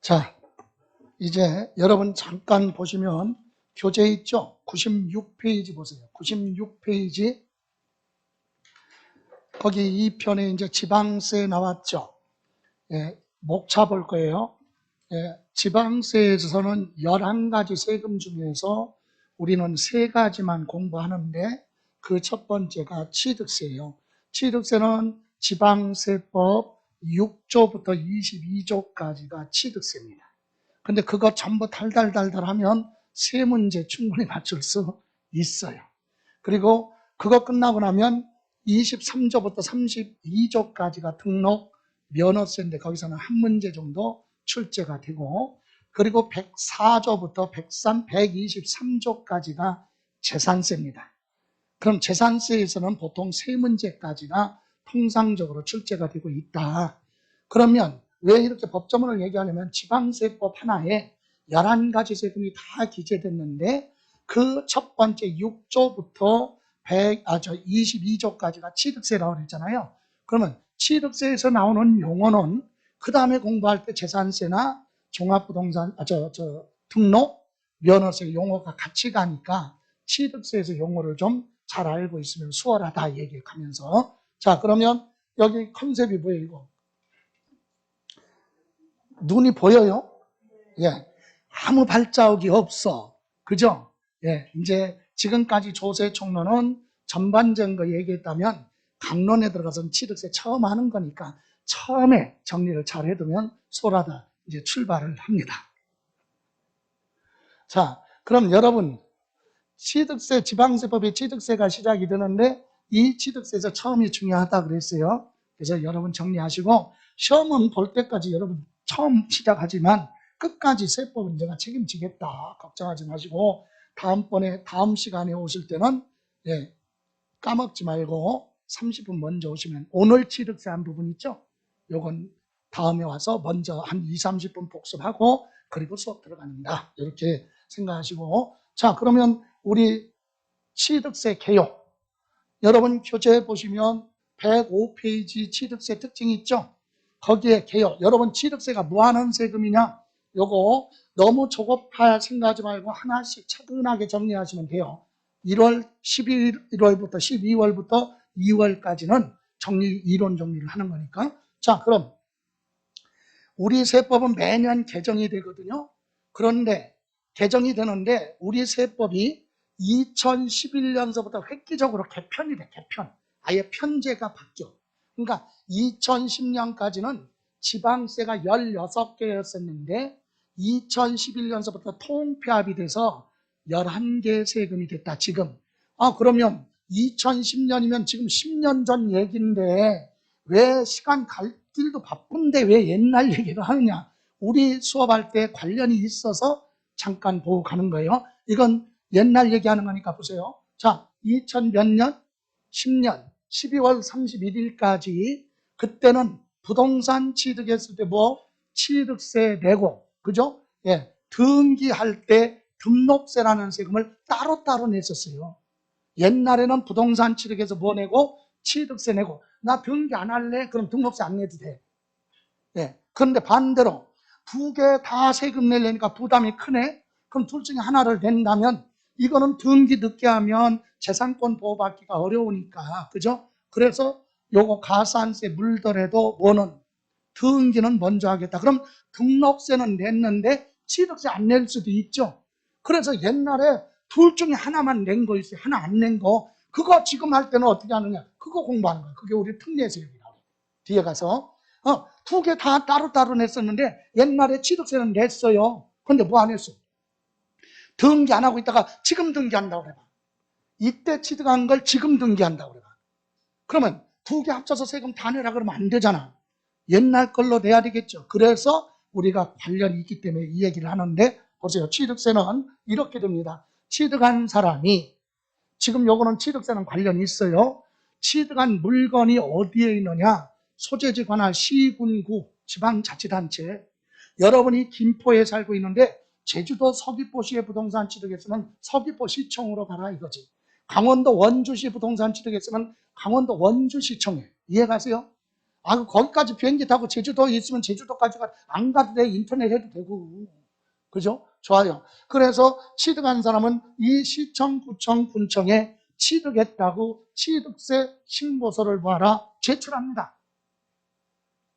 자, 이제 여러분 잠깐 보시면 교재 있죠? 96페이지 보세요. 96페이지. 거기 2편에 이제 지방세 나왔죠? 예, 목차 볼 거예요. 예, 지방세에서는 11가지 세금 중에서 우리는 3가지만 공부하는데 그 첫 번째가 취득세예요. 취득세는 지방세법 6조부터 22조까지가 취득세입니다. 근데 그거 전부 달달달달 하면 세 문제 충분히 맞출 수 있어요. 그리고 그거 끝나고 나면 23조부터 32조까지가 등록 면허세인데 거기서는 한 문제 정도 출제가 되고, 그리고 104조부터 123조까지가 재산세입니다. 그럼 재산세에서는 보통 세 문제까지가 통상적으로 출제가 되고 있다. 그러면 왜 이렇게 법조문을 얘기하냐면 지방세법 하나에 11가지 세금이 다 기재됐는데 그 첫 번째 6조부터 22조까지가 취득세라고 그랬잖아요. 그러면 취득세에서 나오는 용어는 그 다음에 공부할 때 재산세나 종합부동산, 등록, 면허세 용어가 같이 가니까 취득세에서 용어를 좀 잘 알고 있으면 수월하다 얘기하면서, 자, 그러면 여기 컨셉이 뭐예요, 이거? 눈이 보여요? 예. 아무 발자국이 없어. 그죠? 예. 이제 지금까지 조세 총론은 전반적인 거 얘기했다면 강론에 들어가서는 취득세 처음 하는 거니까 처음에 정리를 잘 해두면 수월하다. 이제 출발을 합니다. 자, 그럼 여러분, 취득세, 지방세법의 취득세가 시작이 되는데 이 취득세에서 처음이 중요하다 그랬어요. 그래서 여러분 정리하시고 시험은 볼 때까지 여러분 처음 시작하지만 끝까지 세법은 내가 책임지겠다. 걱정하지 마시고 다음번에 다음 시간에 오실 때는 까먹지 말고 30분 먼저 오시면 오늘 취득세 한 부분 있죠? 요건 다음에 와서 먼저 한 20-30분 복습하고 그리고 수업 들어갑니다. 이렇게 생각하시고, 자, 그러면 우리 취득세 개요. 여러분 교재 보시면 105페이지 취득세 특징이 있죠? 거기에 개요. 여러분 취득세가 뭐 하는 세금이냐? 요거 너무 조급할 생각하지 말고 하나씩 차분하게 정리하시면 돼요. 1월, 11월부터 12월부터 2월까지는 이론 정리를 하는 거니까. 자, 그럼 우리 세법은 매년 개정이 되거든요. 그런데 개정이 되는데 우리 세법이 2011년서부터 획기적으로 개편이 돼, 개편. 아예 편제가 바뀌어. 그러니까 2010년까지는 지방세가 16개였었는데 2011년서부터 통폐합이 돼서 11개 세금이 됐다, 지금. 그러면 2010년이면 지금 10년 전 얘기인데 왜 시간 갈 길도 바쁜데 왜 옛날 얘기를 하느냐. 우리 수업할 때 관련이 있어서 잠깐 보고 가는 거예요. 이건 옛날 얘기하는 거니까 보세요. 자, 2000 몇 년? 10년 12월 31일까지 그때는 부동산 취득했을 때 취득세 내고, 그죠? 예, 등기할 때 등록세라는 세금을 따로따로 냈었어요. 옛날에는 부동산 취득해서 내고 취득세 내고, 나 등기 안 할래? 그럼 등록세 안 내도 돼. 예. 그런데 반대로 두 개 다 세금 내려니까 부담이 크네? 그럼 둘 중에 하나를 낸다면 이거는 등기 늦게 하면 재산권 보호받기가 어려우니까, 그죠? 그래서 요거 가산세 물더라도 등기는 먼저 하겠다. 그럼 등록세는 냈는데 취득세 안 낼 수도 있죠. 그래서 옛날에 둘 중에 하나만 낸 거 있어요. 하나 안 낸 거. 그거 지금 할 때는 어떻게 하느냐? 그거 공부하는 거예요. 그게 우리 특례세율이라고. 뒤에 가서. 두 개 다 따로따로 냈었는데 옛날에 취득세는 냈어요. 근데 뭐 안 했어? 등기 안 하고 있다가 지금 등기한다고 그래봐. 이때 취득한 걸 지금 등기한다고 그래봐. 그러면 두 개 합쳐서 세금 다 내라 그러면 안 되잖아. 옛날 걸로 내야 되겠죠. 그래서 우리가 관련이 있기 때문에 이 얘기를 하는데, 보세요. 취득세는 이렇게 됩니다. 취득한 사람이, 지금 요거는 취득세는 관련이 있어요. 취득한 물건이 어디에 있느냐? 소재지 관할 시군구 지방자치단체. 여러분이 김포에 살고 있는데 제주도 서귀포시의 부동산 취득했으면 서귀포시청으로 가라 이거지. 강원도 원주시 부동산 취득했으면 강원도 원주시청에. 이해가세요? 아, 거기까지 비행기 타고 제주도에 있으면 제주도까지 안 가도 돼. 인터넷 해도 되고. 그죠? 좋아요. 그래서 취득한 사람은 이 시청, 구청, 군청에 취득했다고 취득세 신고서를 뭐하라? 제출합니다.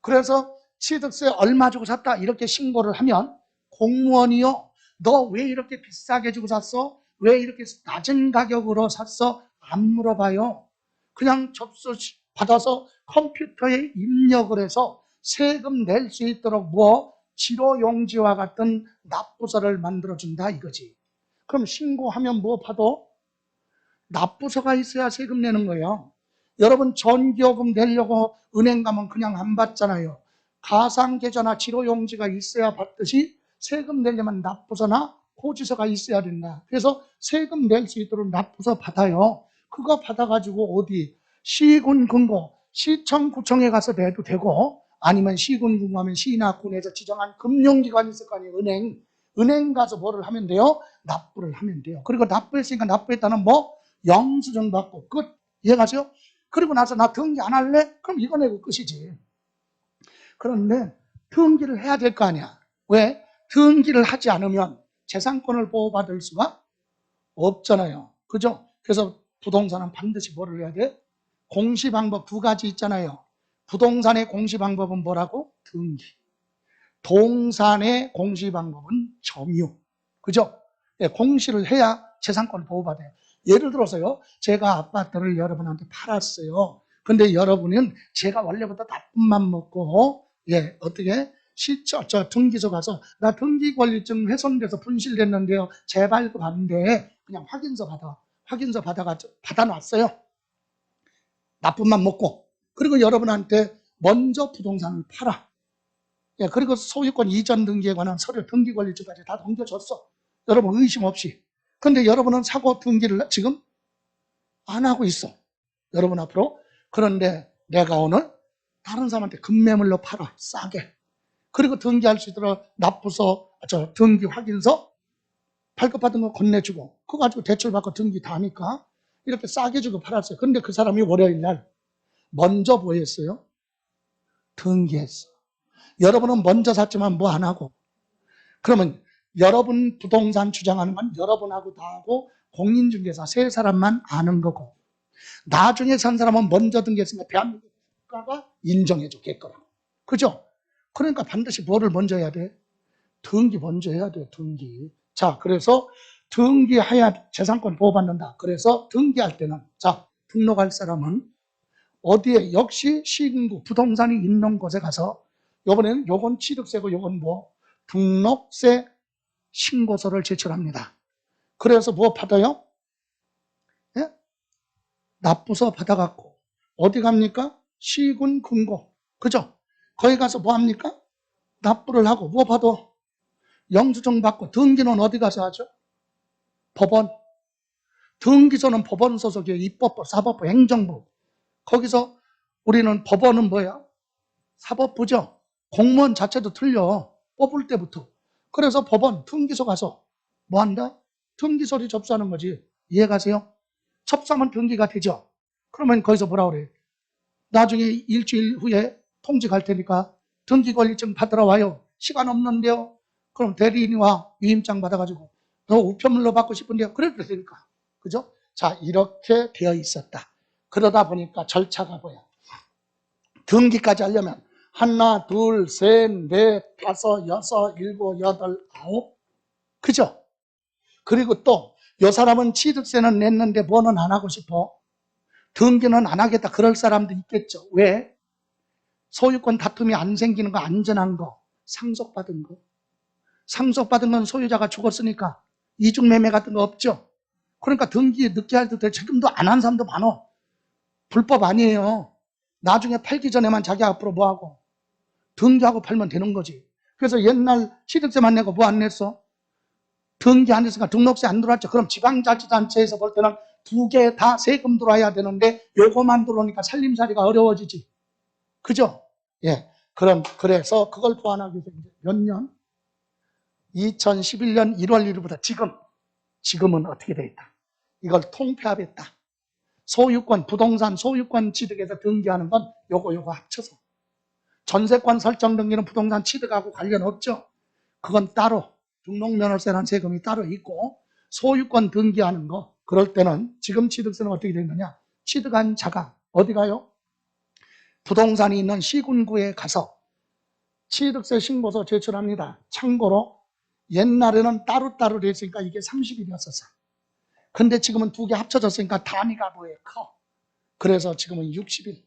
그래서 취득세 얼마 주고 샀다 이렇게 신고를 하면 공무원이요, 너 왜 이렇게 비싸게 주고 샀어? 왜 이렇게 낮은 가격으로 샀어? 안 물어봐요. 그냥 접수 받아서 컴퓨터에 입력을 해서 세금 낼 수 있도록 뭐 지로용지와 같은 납부서를 만들어준다 이거지. 그럼 신고하면 뭐 받아? 납부서가 있어야 세금 내는 거예요. 여러분 전기요금 내려고 은행 가면 그냥 안 받잖아요. 가상계좌나 지로용지가 있어야 받듯이 세금 내려면 납부서나 고지서가 있어야 된다. 그래서 세금 낼 수 있도록 납부서 받아요. 그거 받아가지고 어디 시군 군고, 시청 구청에 가서 내도 되고, 아니면 시군 군고하면 시나 군에서 지정한 금융기관이 있을 거 아니에요. 은행 가서 뭐를 하면 돼요? 납부를 하면 돼요. 그리고 납부했으니까 납부했다는 뭐 영수증 받고 끝. 이해가세요? 그리고 나서 나 등기 안 할래? 그럼 이거 내고 끝이지. 그런데 등기를 해야 될 거 아니야. 왜? 등기를 하지 않으면 재산권을 보호받을 수가 없잖아요. 그죠? 그래서 부동산은 반드시 뭐를 해야 돼? 공시방법 두 가지 있잖아요. 부동산의 공시방법은 뭐라고? 등기. 동산의 공시방법은 점유. 그죠? 네, 공시를 해야 재산권을 보호받아요. 예를 들어서요, 제가 아파트를 여러분한테 팔았어요. 근데 여러분은 제가 원래부터 나쁜 맘 먹고, 예, 어떻게? 저 등기소 가서, 나 등기권리증 훼손돼서 분실됐는데요. 재발급한데, 그냥 확인서 받아놨어요. 나쁜 맘 먹고. 그리고 여러분한테 먼저 부동산을 팔아. 예, 그리고 소유권 이전 등기에 관한 서류 등기권리증까지 다 넘겨줬어. 여러분 의심 없이. 근데 여러분은 사고 등기를 지금 안 하고 있어. 여러분 앞으로. 그런데 내가 오늘 다른 사람한테 급매물로 팔아. 싸게. 그리고 등기할 수 있도록 납부서, 등기 확인서 발급받은 거 건네주고 그거 가지고 대출받고 등기 다 하니까 이렇게 싸게 주고 팔았어요. 근데 그 사람이 월요일 날 먼저 뭐 했어요? 등기했어. 여러분은 먼저 샀지만 뭐 안 하고. 그러면 여러분 부동산 주장하는 건 여러분하고 다 하고 공인중개사 세 사람만 아는 거고, 나중에 산 사람은 먼저 등기했으니까 대한민국 국가가 인정해 줬겠거라. 그죠? 그러니까 반드시 뭐를 먼저 해야 돼? 등기 먼저 해야 돼. 등기. 자, 그래서 등기해야 재산권 보호받는다. 그래서 등기할 때는, 자, 등록할 사람은 어디에? 역시 시군구 부동산이 있는 곳에 가서, 요번에는 요건 취득세고 요건 뭐 등록세 신고서를 제출합니다. 그래서 뭐 받아요? 예? 납부서 받아갖고 어디 갑니까? 시군 군고. 그죠? 거기 가서 뭐 합니까? 납부를 하고 뭐 받아? 영수증 받고. 등기는 어디 가서 하죠? 법원. 등기소는 법원 소속이에요. 입법부, 사법부, 행정부. 거기서 우리는 법원은 뭐야? 사법부죠. 공무원 자체도 틀려. 뽑을 때부터. 그래서 법원, 등기소 가서 뭐 한다? 등기소리 접수하는 거지. 이해가세요? 접수하면 등기가 되죠. 그러면 거기서 뭐라 그래? 나중에 일주일 후에 통지 갈 테니까 등기권리증 받으러 와요. 시간 없는데요. 그럼 대리인과 위임장 받아가지고 너 우편물로 받고 싶은데요. 그래도 되니까. 그죠? 자, 이렇게 되어 있었다. 그러다 보니까 절차가 뭐야? 등기까지 하려면 하나, 둘, 셋, 넷, 다섯, 여섯, 일곱, 여덟, 아홉. 그죠? 그리고 또 이 사람은 취득세는 냈는데 뭐는 안 하고 싶어? 등기는 안 하겠다. 그럴 사람도 있겠죠. 왜? 소유권 다툼이 안 생기는 거, 안전한 거, 상속받은 거. 상속받은 건 소유자가 죽었으니까 이중매매 같은 거 없죠. 그러니까 등기 늦게 할 때 지금도 안 한 사람도 많어. 불법 아니에요. 나중에 팔기 전에만 자기 앞으로 뭐하고 등기하고 팔면 되는 거지. 그래서 옛날 취득세만 내고 뭐 안 냈어? 등기 안 했으니까 등록세 안 들어왔죠. 그럼 지방자치단체에서 볼 때는 두 개 다 세금 들어와야 되는데 요거만 들어오니까 살림살이가 어려워지지. 그죠? 예. 그래서 그걸 보완하기 위해서 몇 년? 2011년 1월 1일부터 지금은 어떻게 돼 있다? 이걸 통폐합했다. 소유권, 부동산 소유권 취득해서 등기하는 건 요거 합쳐서 전세권 설정 등기는 부동산 취득하고 관련 없죠. 그건 따로 등록면허세라는 세금이 따로 있고, 소유권 등기하는 거 그럴 때는 지금 취득세는 어떻게 되는 거냐? 취득한 자가 어디 가요? 부동산이 있는 시군구에 가서 취득세 신고서 제출합니다. 참고로 옛날에는 따로따로 됐으니까 이게 30일이었었어. 근데 지금은 두 개 합쳐졌으니까 단위가 뭐예요? 커. 그래서 지금은 60일.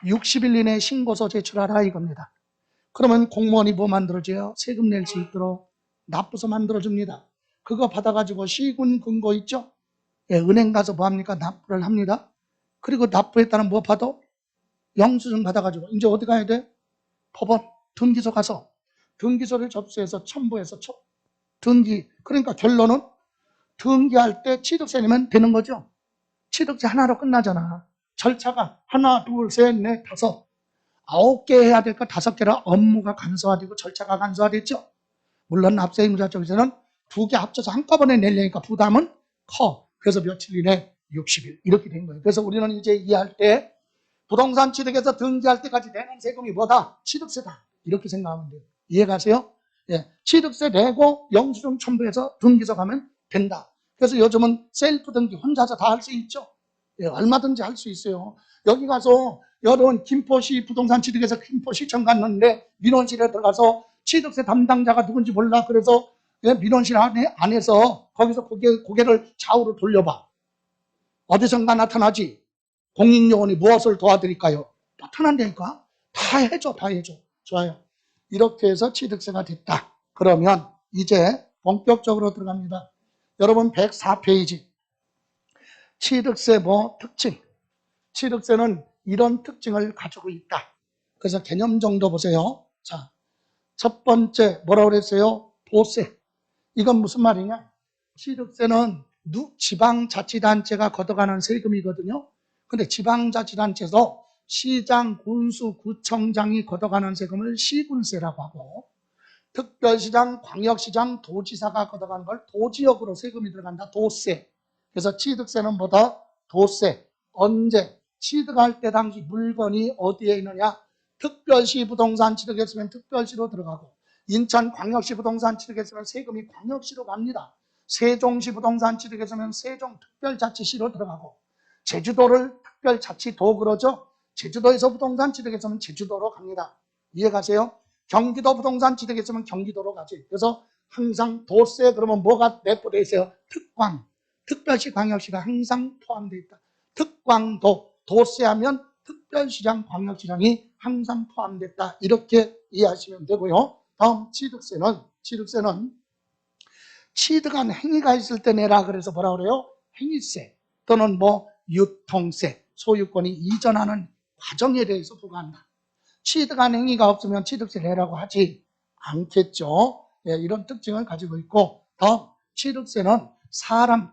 60일 이내에 신고서 제출하라 이겁니다. 그러면 공무원이 뭐 만들어줘요? 세금 낼 수 있도록 납부서 만들어줍니다. 그거 받아가지고 시군 근거 있죠? 예, 은행 가서 뭐 합니까? 납부를 합니다. 그리고 납부했다는 뭐 받아? 영수증 받아가지고 이제 어디 가야 돼? 법원, 등기소 가서 등기소를 접수해서 첨부해서 등기. 그러니까 결론은 등기할 때 취득세 내면 되는 거죠. 취득세 하나로 끝나잖아. 절차가 하나, 둘, 셋, 넷, 다섯, 9개 해야 될까 5개라 업무가 간소화되고 절차가 간소화됐죠. 물론 납세 의무자 쪽에서는 두 개 합쳐서 한꺼번에 내려니까 부담은 커. 그래서 며칠 이내 60일 이렇게 된 거예요. 그래서 우리는 이제 이해할 때 부동산 취득해서 등기할 때까지 내는 세금이 뭐다? 취득세다. 이렇게 생각하면 돼요. 이해가세요? 예, 취득세 내고 영수증 첨부해서 등기소 가면 된다. 그래서 요즘은 셀프 등기 혼자서 다 할 수 있죠. 예, 얼마든지 할 수 있어요. 여기 가서 여러분 김포시 부동산 취득해서 김포시청 갔는데 민원실에 들어가서 취득세 담당자가 누군지 몰라. 그래서 예, 민원실 안에서 거기서 고개를 좌우로 돌려봐. 어디선가 나타나지. 공익요원이 무엇을 도와드릴까요? 나타난다니까. 다 해줘, 다 해줘. 좋아요. 이렇게 해서 취득세가 됐다. 그러면 이제 본격적으로 들어갑니다. 여러분 104페이지. 취득세 뭐 특징. 취득세는 이런 특징을 가지고 있다. 그래서 개념 정도 보세요. 자, 첫 번째 뭐라고 그랬어요? 도세. 이건 무슨 말이냐? 취득세는 지방자치단체가 걷어가는 세금이거든요. 근데 지방자치단체에서 시장, 군수, 구청장이 걷어가는 세금을 시군세라고 하고, 특별시장, 광역시장, 도지사가 걷어가는 걸 도지역으로 세금이 들어간다. 도세. 그래서 취득세는 뭐다? 도세. 언제? 취득할 때 당시 물건이 어디에 있느냐? 특별시 부동산 취득했으면 특별시로 들어가고, 인천광역시 부동산 취득했으면 세금이 광역시로 갑니다. 세종시 부동산 취득했으면 세종특별자치시로 들어가고, 제주도를 특별자치도 그러죠. 제주도에서 부동산 취득했으면 제주도로 갑니다. 이해가세요? 경기도 부동산 취득했으면 경기도로 가지. 그래서 항상 도세 그러면 뭐가 내포되어 있어요? 특광. 특별시, 광역시가 항상 포함되어 있다. 특광도, 도세하면 특별시장, 광역시장이 항상 포함됐다. 이렇게 이해하시면 되고요. 다음 취득세는 취득한 행위가 있을 때 내라 그래서 뭐라 그래요? 행위세 또는 뭐 유통세, 소유권이 이전하는 과정에 대해서 부과한다. 취득한 행위가 없으면 취득세 내라고 하지 않겠죠. 예, 이런 특징을 가지고 있고, 다음 취득세는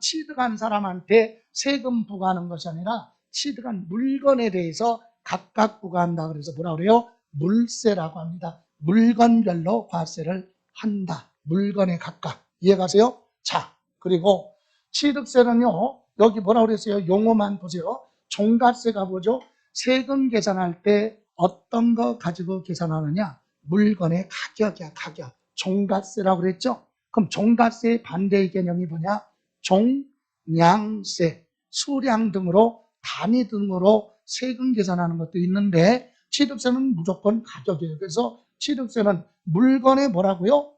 취득한 사람한테 세금 부과하는 것이 아니라 취득한 물건에 대해서 각각 부과한다. 그래서 뭐라 그래요? 물세라고 합니다. 물건별로 과세를 한다. 물건에 각각. 이해가세요? 자, 그리고 취득세는요, 여기 뭐라 그랬어요? 용어만 보세요. 종가세가 뭐죠? 세금 계산할 때 어떤 거 가지고 계산하느냐? 물건의 가격이야, 가격. 종가세라고 그랬죠? 그럼 종가세의 반대의 개념이 뭐냐? 종량세, 수량 등으로, 단위 등으로 세금 계산하는 것도 있는데, 취득세는 무조건 가격이에요. 그래서 취득세는 물건의 뭐라고요?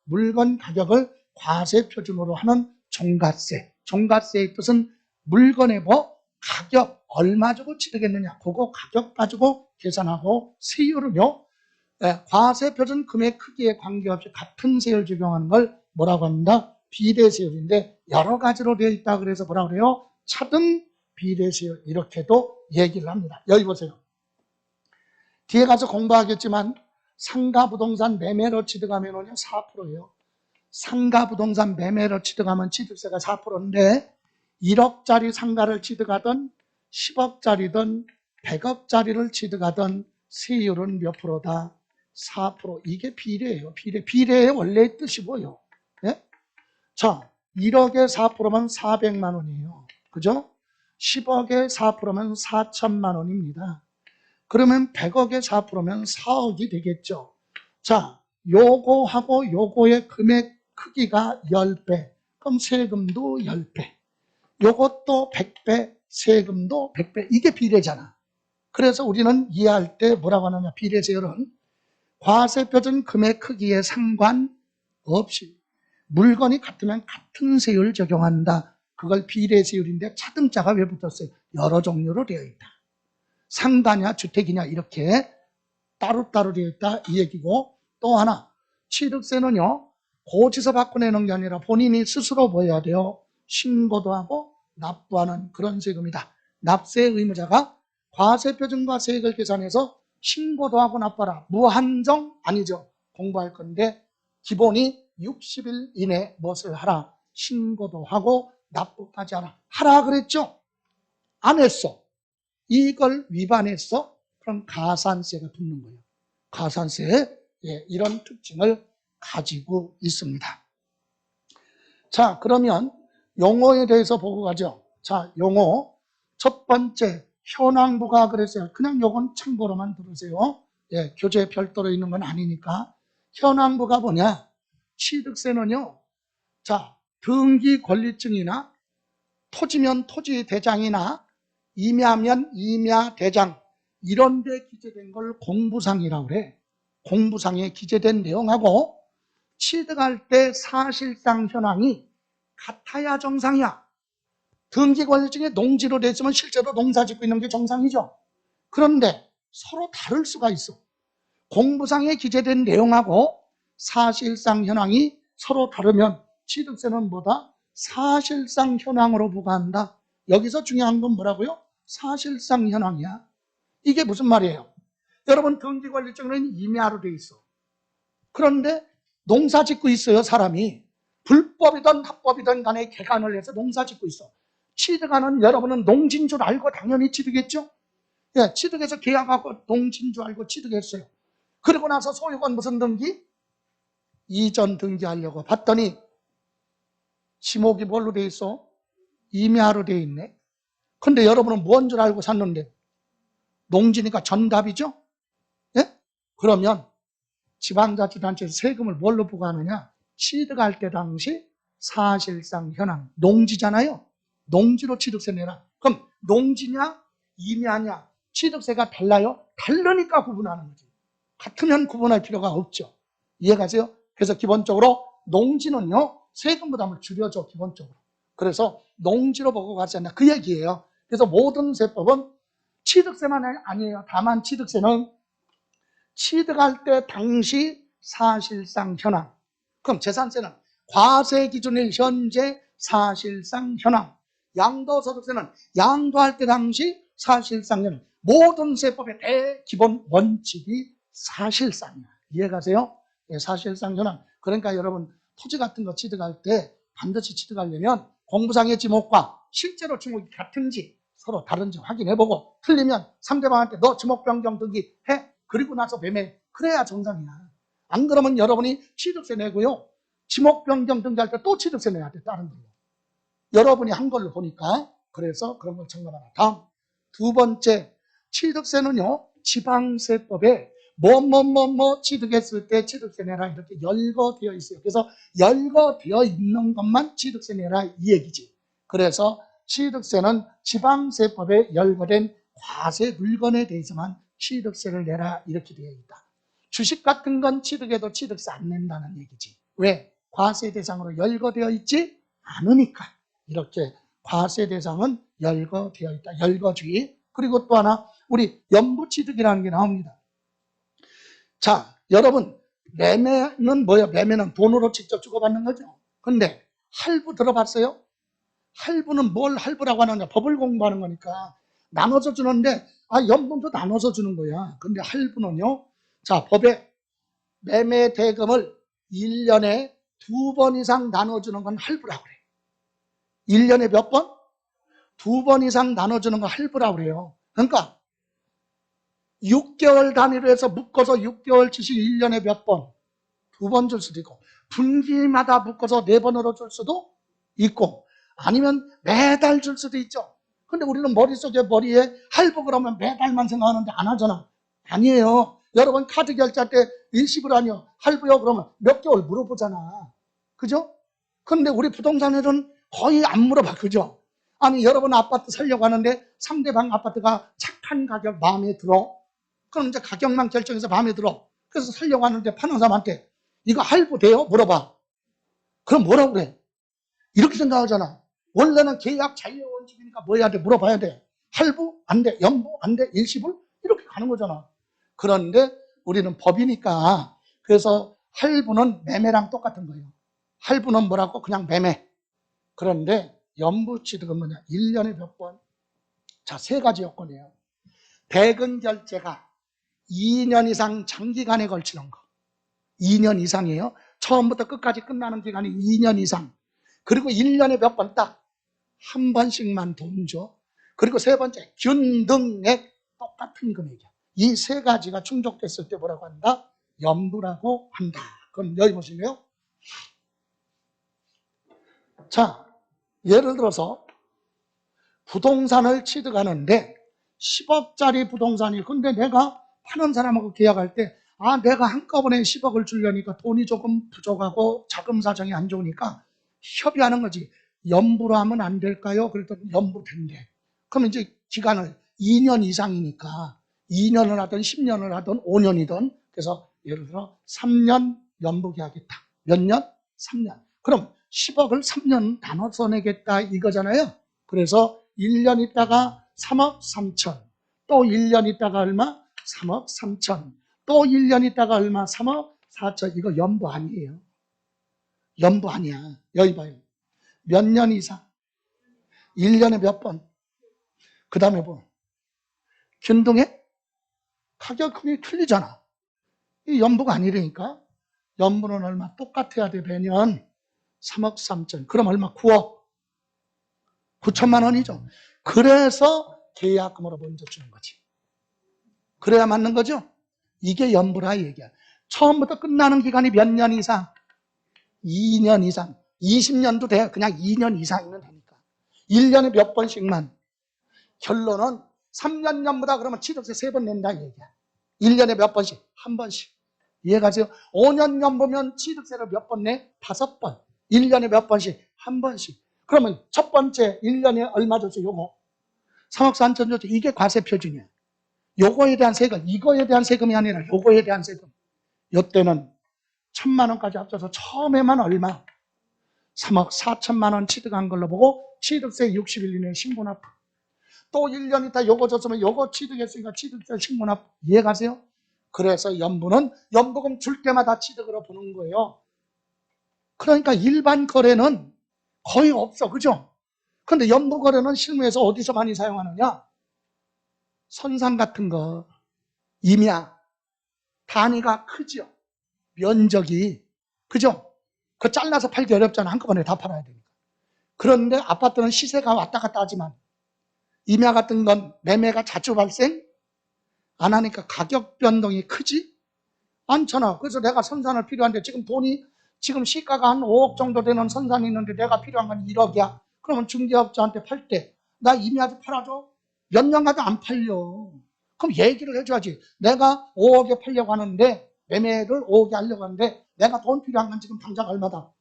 물건 가격을 과세 표준으로 하는 종가세. 종가세의 뜻은 물건의 뭐? 가격, 얼마 주고 취득했느냐. 그거 가격 가지고 계산하고, 세율은요, 과세 표준 금액 크기에 관계없이 같은 세율 적용하는 걸 뭐라고 합니다? 비례세율인데 여러 가지로 되어 있다. 그래서 뭐라고 그래요? 차등 비례세율 이렇게도 얘기를 합니다. 여기 보세요. 뒤에 가서 공부하겠지만 상가부동산 매매로 취득하면 4%예요. 상가부동산 매매로 취득하면 취득세가 4%인데 1억짜리 상가를 취득하든 10억짜리든 100억짜리를 취득하든 세율은 몇 프로다? 4%. 이게 비례예요. 비례의 원래의 뜻이 뭐예요? 예? 자, 1억에 4%면 400만 원이에요. 그죠? 10억에 4%면 4천만 원입니다. 그러면 100억에 4%면 4억이 되겠죠. 자, 요거하고 요거의 금액 크기가 10배. 그럼 세금도 10배. 요것도 100배, 세금도 100배. 이게 비례잖아. 그래서 우리는 이해할 때 뭐라고 하느냐. 비례세율은 과세표준 금액 크기에 상관없이 물건이 같으면 같은 세율 적용한다. 그걸 비례세율인데 차등자가 왜 붙었어요? 여러 종류로 되어 있다. 상가냐 주택이냐 이렇게 따로따로 되어 있다 이 얘기고, 또 하나 취득세는요 고지서 받고 내는 게 아니라 본인이 스스로 뭐 해야 돼요? 신고도 하고 납부하는 그런 세금이다. 납세 의무자가 과세표준과 세액을 계산해서 신고도 하고 납부하라. 무한정 아니죠. 공부할 건데 기본이 60일 이내 무엇을 하라? 신고도 하고 납부까지 하라 그랬죠? 안 했어. 이걸 위반했어? 그럼 가산세가 붙는 거예요. 가산세 이런 특징을 가지고 있습니다. 자, 그러면 용어에 대해서 보고 가죠. 자, 용어 첫 번째 현황부가 그랬어요. 그냥 요건 참고로만 들으세요. 교재에 별도로 있는 건 아니니까. 현황부가 뭐냐? 취득세는요. 자, 등기 권리증이나 토지면 토지 대장이나 임야면 임야 대장 이런 데 기재된 걸 공부상이라고 그래. 공부상에 기재된 내용하고 취득할 때 사실상 현황이 같아야 정상이야. 등기권리증에 농지로 돼 있으면 실제로 농사 짓고 있는 게 정상이죠. 그런데 서로 다를 수가 있어. 공부상에 기재된 내용하고 사실상 현황이 서로 다르면 취득세는 뭐다? 사실상 현황으로 부과한다. 여기서 중요한 건 뭐라고요? 사실상 현황이야. 이게 무슨 말이에요? 여러분 등기권리증은 임야로 돼 있어. 그런데 농사 짓고 있어요. 사람이 불법이든 합법이든 간에 개간을 해서 농사 짓고 있어. 취득하는 여러분은 농지인 줄 알고 당연히 취득했죠. 취득해서 계약하고 농지인 줄 알고 취득했어요. 그리고 나서 소유권 무슨 등기? 이전 등기하려고 봤더니 지목이 뭘로 돼 있어? 임야로 돼 있네. 근데 여러분은 뭔 줄 알고 샀는데 농지니까 전답이죠? 예? 그러면 지방자치단체에서 세금을 뭘로 부과하느냐? 취득할 때 당시 사실상 현황, 농지잖아요. 농지로 취득세 내라. 그럼 농지냐 임야냐 취득세가 달라요? 다르니까 구분하는 거지. 같으면 구분할 필요가 없죠. 이해가세요? 그래서 기본적으로 농지는요 세금 부담을 줄여줘 기본적으로. 그래서 농지로 보고 가지 않나 그 얘기예요. 그래서 모든 세법은 취득세만 아니에요. 다만 취득세는 취득할 때 당시 사실상 현황. 그럼 재산세는 과세 기준일 현재 사실상 현황. 양도소득세는 양도할 때 당시 사실상 현황. 모든 세법의 대기본 원칙이 사실상이야. 이해가세요? 사실상 현황. 그러니까 여러분 토지 같은 거 취득할 때 반드시 취득하려면 공부상의 지목과 실제로 지목이 같은지 서로 다른지 확인해보고 틀리면 상대방한테 너 지목 변경 등기 해. 그리고 나서 매매. 그래야 정상이야. 안 그러면 여러분이 취득세 내고요. 지목 변경 등기할 때 또 취득세 내야 돼. 다른 걸로. 여러분이 한 걸로 보니까. 그래서 그런 걸 점검하라. 다음 두 번째 취득세는요. 지방세법에 뭐 취득했을 때 취득세 내라 이렇게 열거되어 있어요. 그래서 열거되어 있는 것만 취득세 내라 이 얘기지. 그래서 취득세는 지방세법에 열거된 과세 물건에 대해서만 취득세를 내라 이렇게 되어 있다. 주식 같은 건 취득해도 취득세 안 낸다는 얘기지. 왜? 과세 대상으로 열거되어 있지 않으니까. 이렇게 과세 대상은 열거되어 있다. 열거주의. 그리고 또 하나 우리 연부취득이라는 게 나옵니다. 자, 여러분 매매는 뭐예요? 매매는 돈으로 직접 주고받는 거죠. 근데 할부 들어봤어요? 할부는 뭘 할부라고 하느냐? 법을 공부하는 거니까 나눠서 주는데 연분도 나눠서 주는 거야. 근데 할부는요. 자, 법에 매매 대금을 1년에 2번 이상 나눠주는 건 할부라고 그래. 1년에 몇 번? 2번 이상 나눠주는 건 할부라고 그래요. 그러니까 6개월 단위로 해서 묶어서 6개월치씩 1년에 몇 번? 2번 줄 수도 있고 분기마다 묶어서 4번으로 줄 수도 있고 아니면 매달 줄 수도 있죠. 근데 우리는 머리에 할부 그러면 매달만 생각하는데 안 하잖아. 아니에요. 여러분 카드 결제할 때 일시불 아니요, 할부요 그러면 몇 개월 물어보잖아. 그죠? 근데 우리 부동산에는 거의 안 물어봐. 그죠? 아니 여러분 아파트 살려고 하는데 상대방 아파트가 착한 가격 마음에 들어. 그럼 이제 가격만 결정해서 마음에 들어. 그래서 살려고 하는데 파는 사람한테 이거 할부 돼요? 물어봐. 그럼 뭐라고 그래? 이렇게 생각하잖아. 원래는 계약 잔료원칙이니까 뭐 해야 돼? 물어봐야 돼. 할부? 안 돼. 연부? 안 돼. 일시불? 이렇게 가는 거잖아. 그런데 우리는 법이니까, 그래서 할부는 매매랑 똑같은 거예요. 할부는 뭐라고? 그냥 매매. 그런데 연부취득은 뭐냐? 1년에 몇 번? 자, 세 가지 요건이에요. 대금 결제가 2년 이상 장기간에 걸치는 거. 2년 이상이에요. 처음부터 끝까지 끝나는 기간이 2년 이상. 그리고 1년에 몇 번 딱 한 번씩만 돈 줘. 그리고 세 번째, 균등액 똑같은 금액이야. 이 세 가지가 충족됐을 때 뭐라고 한다? 연부라고 한다. 그럼 여기 보시면요. 자, 예를 들어서 부동산을 취득하는데 10억짜리 부동산이, 근데 내가 파는 사람하고 계약할 때 내가 한꺼번에 10억을 주려니까 돈이 조금 부족하고 자금 사정이 안 좋으니까 협의하는 거지. 연부로 하면 안 될까요? 그랬더니 연부 된대. 그럼 이제 기간을 2년 이상이니까 2년을 하든 10년을 하든 5년이든, 그래서 예를 들어 3년 연부 계약했다. 몇 년? 3년. 그럼 10억을 3년 나눠서 내겠다 이거잖아요. 그래서 1년 있다가 3억 3천, 또 1년 있다가 얼마? 3억 3천, 또 1년 있다가 얼마? 3억 4천. 이거 연부 아니에요. 연부 아니야. 여기 봐요. 몇 년 이상? 1년에 몇 번? 그 다음에 뭐? 균등액? 가격이 틀리잖아. 이 연부가 아니라니까. 연부는 얼마? 똑같아야 돼. 매년 3억 3천. 그럼 얼마? 9억 9천만 원이죠. 그래서 계약금으로 먼저 주는 거지. 그래야 맞는 거죠. 이게 연부라 얘기야. 처음부터 끝나는 기간이 몇 년 이상? 2년 이상. 20년도 돼. 그냥 2년 이상이면 되니까. 1년에 몇 번씩만. 결론은 3년 연부다 그러면 취득세 3번 낸다 얘기야. 1년에 몇 번씩? 한 번씩. 이해가세요? 5년 연부면 취득세를 몇 번 내? 5번. 1년에 몇 번씩? 한 번씩. 그러면 첫 번째 1년에 얼마 줬어? 요거 3억 4천 줬죠. 이게 과세 표준이야. 요거에 대한 세금, 이거에 대한 세금이 아니라 요거에 대한 세금. 요때는 1,000만 원까지 합쳐서 처음에만 얼마? 3억 4천만 원 취득한 걸로 보고 취득세 60일 이내에 신고납부. 또 1년 있다 요거 줬으면 요거 취득했으니까 취득세 신고납부. 이해가세요? 그래서 연부는 연부금 줄 때마다 취득으로 보는 거예요. 그러니까 일반 거래는 거의 없어. 그죠? 근데 연부 거래는 실무에서 어디서 많이 사용하느냐? 선상 같은 거, 임야, 단위가 크죠. 면적이. 그죠? 그거 잘라서 팔기 어렵잖아. 한꺼번에 다 팔아야 되니까. 그런데 아파트는 시세가 왔다 갔다 하지만 임야 같은 건 매매가 자주 발생 안 하니까 가격 변동이 크지 않잖아. 그래서 내가 선산을 필요한데 지금 시가가 한 5억 정도 되는 선산이 있는데 내가 필요한 건 1억이야. 그러면 중개업자한테 팔 때 나 임야도 팔아줘? 몇 년가도 안 팔려. 그럼 얘기를 해줘야지. 내가 5억에 팔려고 하는데, 매매를 5억에 하려고 하는데 내가 돈 필요한 건 지금 당장 얼마다?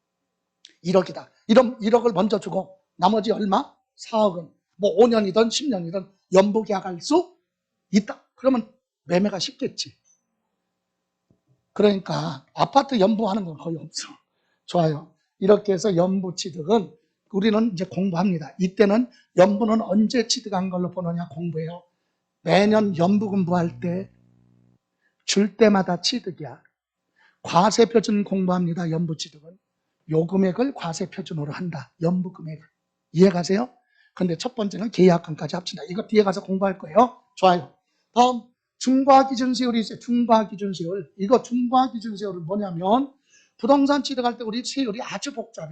1억이다. 이런 1억을 먼저 주고 나머지 얼마? 4억은 뭐 5년이든 10년이든 연부 계약할 수 있다. 그러면 매매가 쉽겠지. 그러니까 아파트 연부하는 건 거의 없어. 좋아요. 이렇게 해서 연부 취득은 우리는 이제 공부합니다. 이때는 연부는 언제 취득한 걸로 보느냐 공부해요. 매년 연부금부할 때 줄 때마다 취득이야. 과세표준 공부합니다. 연부 취득은. 요 금액을 과세표준으로 한다. 연부 금액을. 이해가세요? 근데 첫 번째는 계약금까지 합친다. 이거 뒤에 가서 공부할 거예요. 좋아요. 다음 중과기준세율이 있어요. 중과기준세율. 이거 중과기준세율은 뭐냐면 부동산 취득할 때 우리 세율이 아주 복잡해.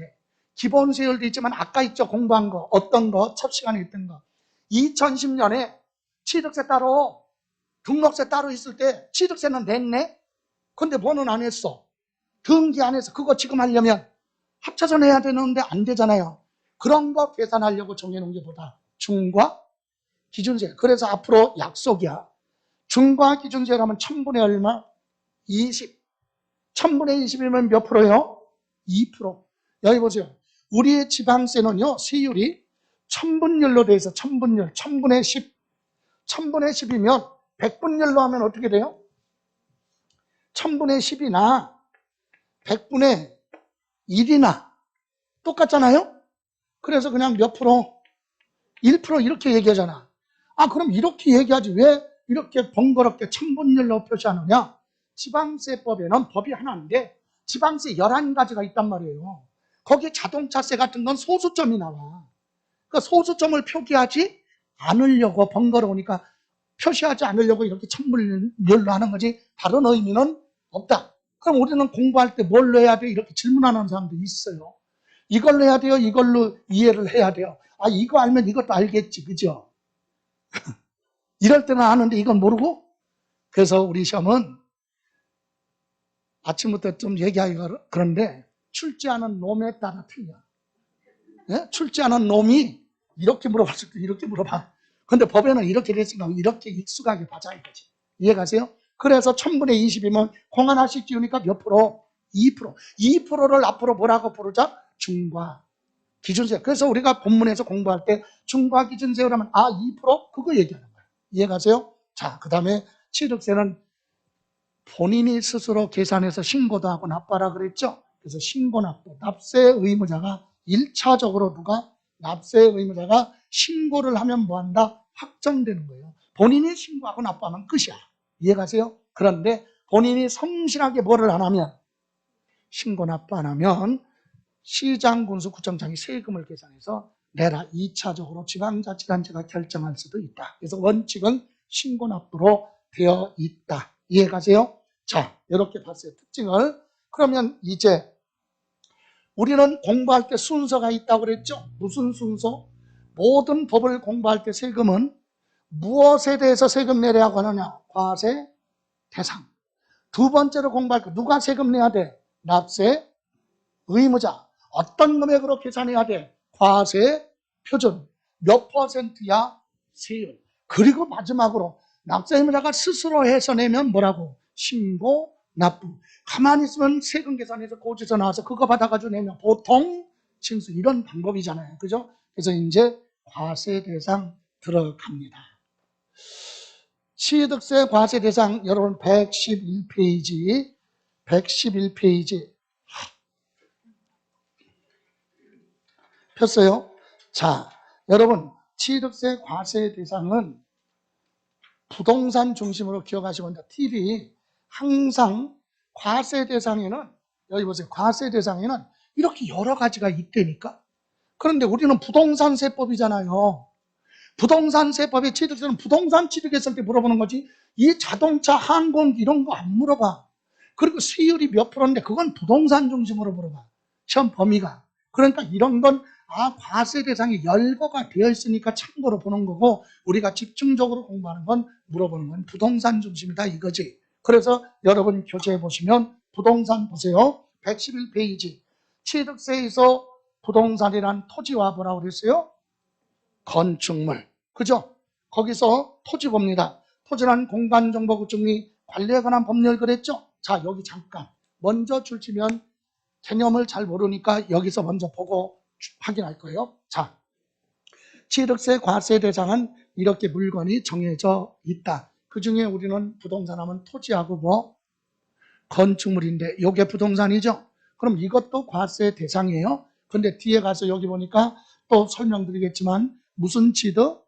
기본세율도 있지만 아까 있죠. 공부한 거. 어떤 거? 첫 시간에 있던 거. 2010년에 취득세 따로 등록세 따로 있을 때 취득세는 냈네? 근데 뭐는 안 했어? 등기 안 해서 그거 지금 하려면 합쳐서 내야 되는데 안 되잖아요. 그런 거 계산하려고 정해놓은 게 보다 중과 기준세. 그래서 앞으로 약속이야. 중과 기준세라면 1000분의 얼마? 20. 1000분의 20이면 몇 프로요? 2%. 여기 보세요. 우리의 지방세는요, 세율이 1000분율로 돼 있어. 1000분율. 1000분의 10. 1000분의 10이면 100분율로 하면 어떻게 돼요? 1000분의 10이나 100분의 1이나 똑같잖아요? 그래서 그냥 몇 프로? 1% 이렇게 얘기하잖아. 아, 그럼 이렇게 얘기하지. 왜 이렇게 번거롭게 1000분율로 표시하느냐? 지방세법에는 법이 하나인데 지방세 11가지가 있단 말이에요. 거기 자동차세 같은 건 소수점이 나와. 그 소수점을 표기하지 않으려고 번거로우니까 표시하지 않으려고 이렇게 1000분율로 하는 거지 다른 의미는 없다. 그럼 우리는 공부할 때 뭘로 해야 돼? 이렇게 질문하는 사람도 있어요. 이걸로 해야 돼요? 이걸로 이해를 해야 돼요? 아, 이거 알면 이것도 알겠지. 그죠? 이럴 때는 아는데 이건 모르고? 그래서 우리 시험은 아침부터 좀 얘기하기가 그런데 출제하는 놈에 따라 틀려. 예? 출제하는 놈이 이렇게 물어볼 수도 이렇게 물어봐. 근데 법에는 이렇게 됐으니까 이렇게 익숙하게 봐자 이거지. 이해가세요? 그래서 1000분의 20이면 공안하식 지우니까 몇 프로? 2%. 2%를 앞으로 뭐라고 부르자? 중과 기준세. 그래서 우리가 본문에서 공부할 때 중과 기준세라면 2%? 그거 얘기하는 거예요. 이해가세요? 자, 그 다음에 취득세는 본인이 스스로 계산해서 신고도 하고 납부하라 그랬죠? 그래서 신고 납부, 납세 의무자가 1차적으로 누가? 납세 의무자가 신고를 하면 뭐한다? 확정되는 거예요. 본인이 신고하고 납부하면 끝이야. 이해가세요? 그런데 본인이 성실하게 뭐를 안 하면, 신고 납부 안 하면 시장, 군수, 구청장이 세금을 계산해서 내라 2차적으로 지방자치단체가 결정할 수도 있다. 그래서 원칙은 신고 납부로 되어 있다. 이해가세요? 자, 이렇게 봤어요. 특징을. 그러면 이제 우리는 공부할 때 순서가 있다고 그랬죠? 무슨 순서? 모든 법을 공부할 때 세금은 무엇에 대해서 세금 내라고 하느냐? 과세 대상. 두 번째로 공부할 때 누가 세금 내야 돼? 납세 의무자. 어떤 금액으로 계산해야 돼? 과세 표준. 몇 퍼센트야? 세율. 그리고 마지막으로 납세 의무자가 스스로 해서 내면 뭐라고? 신고 납부. 가만히 있으면 세금 계산해서 고지서 나와서 그거 받아가지고 내면 보통 징수 이런 방법이잖아요. 그죠? 그래서 이제 과세 대상 들어갑니다. 취득세 과세 대상 여러분 111페이지 111페이지 폈어요? 자, 여러분 취득세 과세 대상은 부동산 중심으로 기억하시면 됩니다. TV 항상 과세 대상에는 여기 보세요. 과세 대상에는 이렇게 여러 가지가 있다니까. 그런데 우리는 부동산 세법이잖아요. 부동산 세법의 취득세는 부동산 취득했을 때 물어보는 거지 이 자동차, 항공기 이런 거 안 물어봐. 그리고 세율이 몇 프로인데 그건 부동산 중심으로 물어봐. 시험 범위가. 그러니까 이런 건 과세 대상이 열거가 되어 있으니까 참고로 보는 거고 우리가 집중적으로 공부하는 건 물어보는 건 부동산 중심이다 이거지. 그래서 여러분 교재에 보시면 부동산 보세요. 111페이지. 취득세에서 부동산이란 토지와 뭐라고 그랬어요? 건축물. 그죠? 거기서 토지 봅니다. 토지란 공간정보구축 및 관리에 관한 법률 그랬죠? 자, 여기 잠깐. 먼저 줄치면 개념을 잘 모르니까 여기서 먼저 보고 확인할 거예요. 자, 취득세 과세 대상은 이렇게 물건이 정해져 있다. 그 중에 우리는 부동산 하면 토지하고 뭐 건축물인데 이게 부동산이죠. 그럼 이것도 과세 대상이에요. 근데 뒤에 가서 여기 보니까 또 설명드리겠지만 무슨 취득?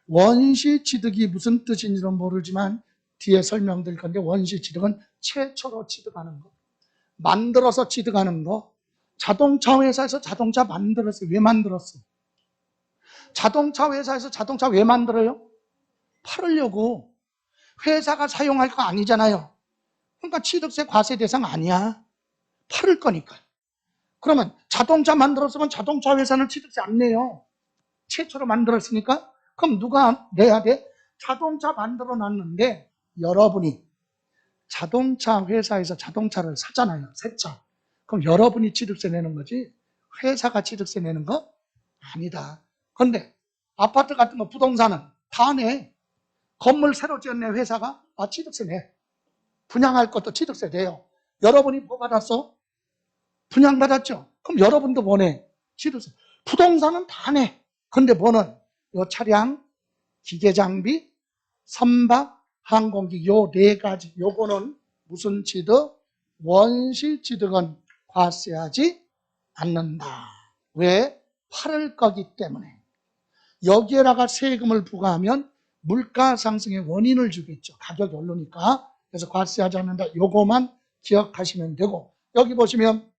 원시 취득이 무슨 뜻인지는 모르지만 뒤에 설명드릴 건데 원시 취득은 최초로 취득하는 거. 만들어서 취득하는 거. 자동차 회사에서 자동차 만들었어요. 왜 만들었어? 자동차 회사에서 자동차 왜 만들어요? 팔으려고. 회사가 사용할 거 아니잖아요. 그러니까 취득세 과세 대상 아니야. 팔을 거니까. 그러면 자동차 만들었으면 자동차 회사는 취득세 안 내요. 최초로 만들었으니까. 그럼 누가 내야 돼? 자동차 만들어 놨는데 여러분이 자동차 회사에서 자동차를 사잖아요. 새 차. 그럼 여러분이 취득세 내는 거지 회사가 취득세 내는 거 아니다. 그런데 아파트 같은 거 부동산은 다 내. 건물 새로 지었네, 회사가. 아, 취득세 내. 분양할 것도 취득세 내요. 여러분이 뭐 받았어? 분양받았죠? 그럼 여러분도 뭐 내? 취득세. 부동산은 다 내. 근데 뭐는? 요 차량, 기계장비, 선박, 항공기 요 네 가지. 요거는 무슨 취득? 원시취득은 과세하지 않는다. 왜? 팔을 거기 때문에. 여기에다가 세금을 부과하면 물가 상승의 원인을 주겠죠. 가격이 오르니까. 그래서 과세하지 않는다. 요거만 기억하시면 되고, 여기 보시면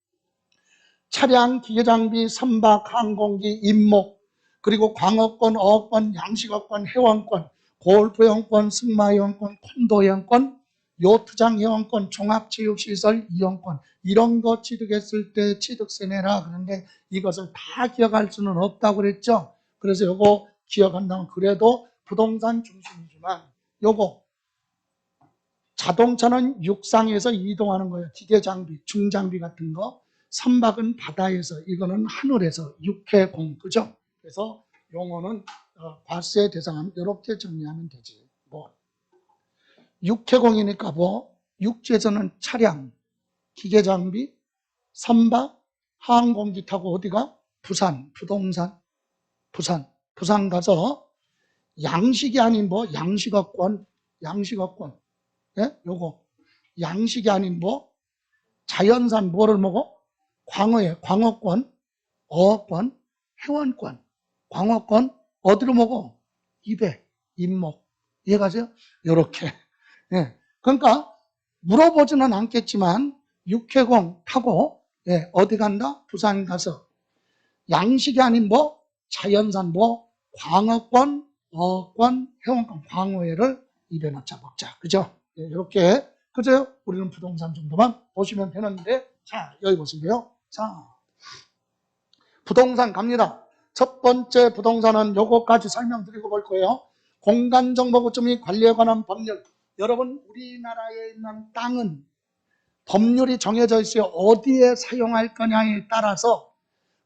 차량, 기계장비, 선박, 항공기, 임목, 그리고 광업권, 어업권, 양식업권, 회원권, 골프회원권, 승마회원권, 콘도회원권, 요트장 회원권, 종합체육시설 이용권, 이런 거 취득했을 때 취득세 내라. 그런데 이것을 다 기억할 수는 없다고 그랬죠. 그래서 요거 기억한다면, 그래도 부동산 중심이지만 요거 자동차는 육상에서 이동하는 거예요. 기계장비, 중장비 같은 거. 선박은 바다에서, 이거는 하늘에서, 육해공, 그죠? 그래서 용어는 과세 대상은 이렇게 정리하면 되지. 뭐 육해공이니까 뭐 육지에서는 차량, 기계장비, 선박, 항공기 타고 어디가? 부산, 부동산, 부산 가서 양식이 아닌 뭐 양식업권, 예? 요거 양식이 아닌 뭐 자연산 뭐를 먹어? 광어에 광어권, 어업권, 회원권, 광어권 어디로 먹어? 입에, 잇목. 이해가세요? 요렇게. 예. 그러니까 물어보지는 않겠지만 육해공 타고 어디 간다? 부산 가서 양식이 아닌 뭐 자연산 뭐 광어권, 어권, 회원권, 광어회를 입에 넣자 먹자. 그죠? 이렇게 그죠? 우리는 부동산 정도만 보시면 되는데, 자 여기 보시고요. 자 부동산 갑니다. 첫 번째 부동산은 요거까지 설명드리고 볼 거예요. 공간정보구청이 관리에 관한 법률. 여러분 우리나라에 있는 땅은 법률이 정해져 있어요. 어디에 사용할 거냐에 따라서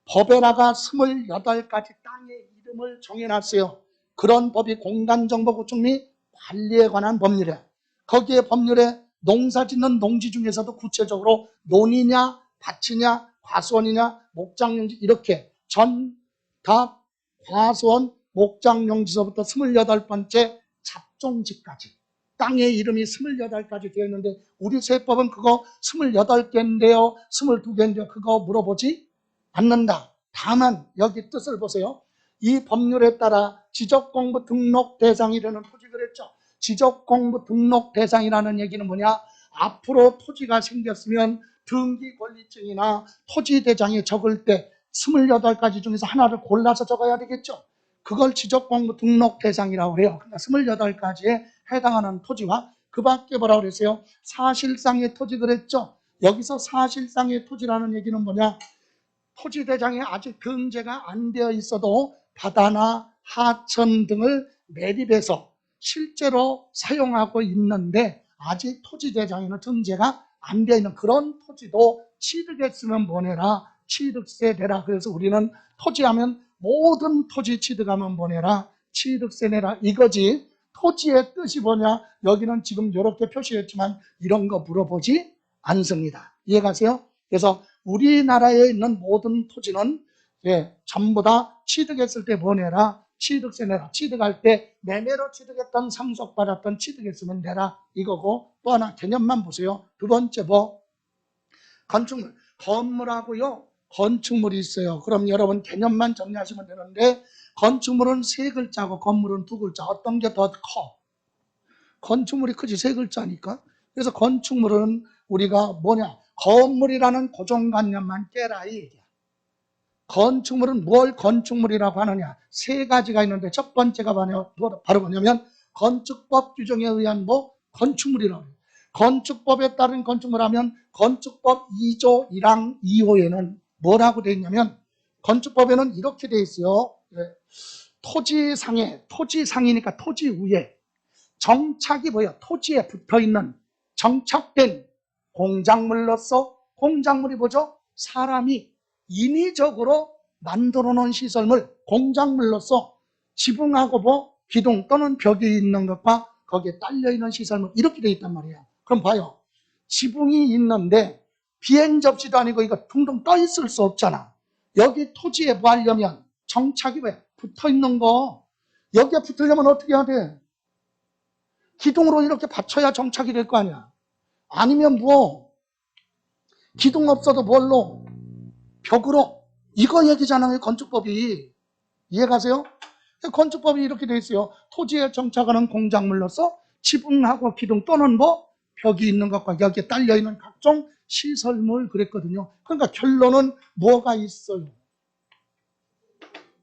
법에다가 28가지 땅의 이름을 정해놨어요. 그런 법이 공간정보구청 및 관리에 관한 법률이에요. 거기에 법률에 농사짓는 농지 중에서도 구체적으로 논이냐, 밭이냐, 과수원이냐, 목장용지 이렇게 전답, 과수원, 목장용지서부터 28번째 잡종지까지 땅의 이름이 28가지 되어 있는데 우리 세법은 그거 28개인데요, 22개인데요, 그거 물어보지 않는다. 다만 여기 뜻을 보세요. 이 법률에 따라 지적공부 등록 대상이 되는 토지 그랬죠. 지적공부 등록 대상이라는 얘기는 뭐냐? 앞으로 토지가 생겼으면 등기권리증이나 토지대장에 적을 때 28가지 중에서 하나를 골라서 적어야 되겠죠. 그걸 지적공부 등록 대상이라고 해요. 그러니까 28가지에 해당하는 토지와 그 밖에 뭐라고 그랬어요? 사실상의 토지 그랬죠. 여기서 사실상의 토지라는 얘기는 뭐냐? 토지대장에 아직 등재가 안 되어 있어도 바다나 하천 등을 매립해서 실제로 사용하고 있는데 아직 토지대장에는 등재가 안 되어 있는 그런 토지도 취득했으면 뭐내라? 취득세 내라. 그래서 우리는 토지하면 모든 토지 취득하면 뭐내라? 취득세 내라 이거지. 토지의 뜻이 뭐냐? 여기는 지금 이렇게 표시했지만 이런 거 물어보지 않습니다. 이해가세요? 그래서 우리나라에 있는 모든 토지는 전부 다 취득했을 때 뭐 내라? 취득세 내라. 취득할 때 매매로 취득했던 상속받았던 취득했으면 내라 이거고, 또 하나 개념만 보세요. 두 번째 뭐? 건축물. 건물하고요 건축물이 있어요. 그럼 여러분 개념만 정리하시면 되는데, 건축물은 세 글자고 건물은 두 글자. 어떤 게 더 커? 건축물이 크지, 세 글자니까. 그래서 건축물은 우리가 뭐냐? 건물이라는 고정관념만 깨라 이 얘기야. 건축물은 뭘 건축물이라고 하느냐? 세 가지가 있는데 첫 번째가 바로 뭐냐면 건축법 규정에 의한 뭐 건축물이라고 해요. 건축법에 따른 건축물 하면 건축법 2조 1항 2호에는 뭐라고 되어 있냐면, 건축법에는 이렇게 되어 있어요. 토지상이니까 토지 위에 정착이 뭐예요? 토지에 붙어있는 정착된 공작물로서, 공작물이 뭐죠? 사람이 인위적으로 만들어 놓은 시설물, 공작물로서 지붕하고 뭐 기둥 또는 벽이 있는 것과 거기에 딸려있는 시설물 이렇게 돼 있단 말이야. 그럼 봐요. 지붕이 있는데 비행 접시도 아니고 이거 둥둥 떠 있을 수 없잖아. 여기 토지에 뭐 하려면 정착이 왜? 붙어 있는 거. 여기에 붙으려면 어떻게 해야 돼? 기둥으로 이렇게 받쳐야 정착이 될 거 아니야. 아니면 뭐 기둥 없어도 뭘로? 벽으로. 이거 얘기잖아요. 건축법이. 이해가세요? 건축법이 이렇게 돼 있어요. 토지에 정착하는 공작물로서 지붕하고 기둥 또는 뭐 벽이 있는 것과 여기에 딸려있는 각종 시설물 그랬거든요. 그러니까 결론은 뭐가 있어요?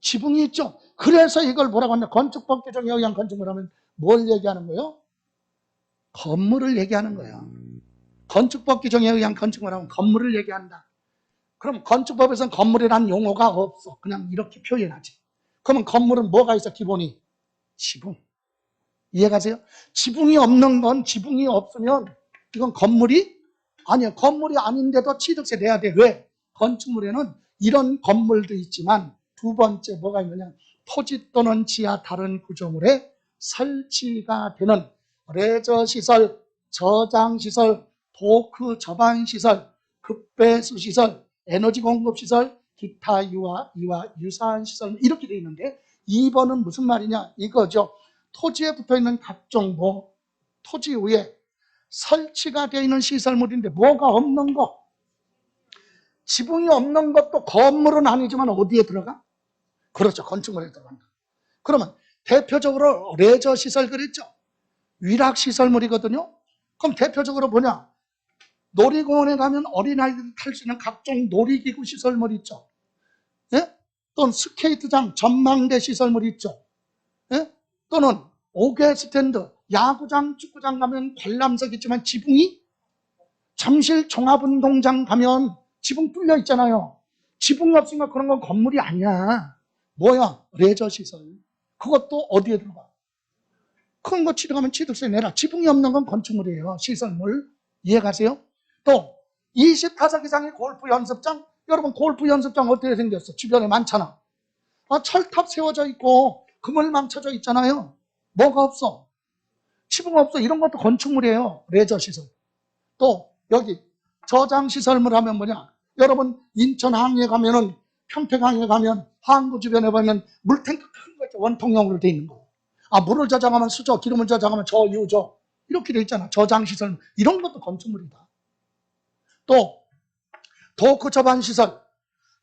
지붕이 있죠. 그래서 이걸 뭐라고 하냐. 건축법 규정에 의한 건축물 하면 뭘 얘기하는 거예요? 건물을 얘기하는 거예요. 건축법 규정에 의한 건축물 하면 건물을 얘기한다. 그럼 건축법에서는 건물이라는 용어가 없어. 그냥 이렇게 표현하지. 그러면 건물은 뭐가 있어? 기본이 지붕. 이해가세요? 지붕이 없는 건 지붕이 없으면 이건 건물이 아니야. 건물이 아닌데도 취득세 내야 돼. 왜? 건축물에는 이런 건물도 있지만 두 번째 뭐가 있느냐. 토지 또는 지하 다른 구조물에 설치가 되는 레저시설, 저장시설, 도크 접안시설, 급배수시설, 에너지 공급시설, 기타 이와 유사한 시설 이렇게 되어 있는데 2번은 무슨 말이냐 이거죠. 토지에 붙어있는 각종 뭐 토지 위에 설치가 되어 있는 시설물인데 뭐가 없는 거? 지붕이 없는 것도 건물은 아니지만 어디에 들어가? 그렇죠. 건축물에 들어간다. 그러면 대표적으로 레저 시설 그랬죠. 위락 시설물이거든요. 그럼 대표적으로 뭐냐? 놀이공원에 가면 어린아이들이 탈 수 있는 각종 놀이기구 시설물 있죠. 예? 또는 스케이트장, 전망대 시설물 있죠. 예? 또는 옥외 스탠드, 야구장, 축구장 가면 관람석 있지만 지붕이 잠실 종합운동장 가면 지붕 뚫려 있잖아요. 지붕이 없으니까 그런 건 건물이 아니야. 뭐야? 레저 시설. 그것도 어디에 들어가? 큰 거 취득하면 취득세 내라. 지붕이 없는 건 건축물이에요. 시설물. 이해가세요? 또 20타석 이상의 골프 연습장. 여러분 골프 연습장 어떻게 생겼어? 주변에 많잖아. 철탑 세워져 있고 그물망 쳐져 있잖아요. 뭐가 없어? 지붕 없어. 이런 것도 건축물이에요. 레저 시설. 또 여기 저장 시설물 하면 뭐냐? 여러분 인천 항에 가면은 평택항에 가면 항구 주변에 보면 물탱크 큰 거 있죠. 원통형으로 돼 있는 거. 물을 저장하면 수저, 기름을 저장하면 저유저 이렇게 돼 있잖아. 저장 시설 이런 것도 건축물이다. 또 도크 접안 시설.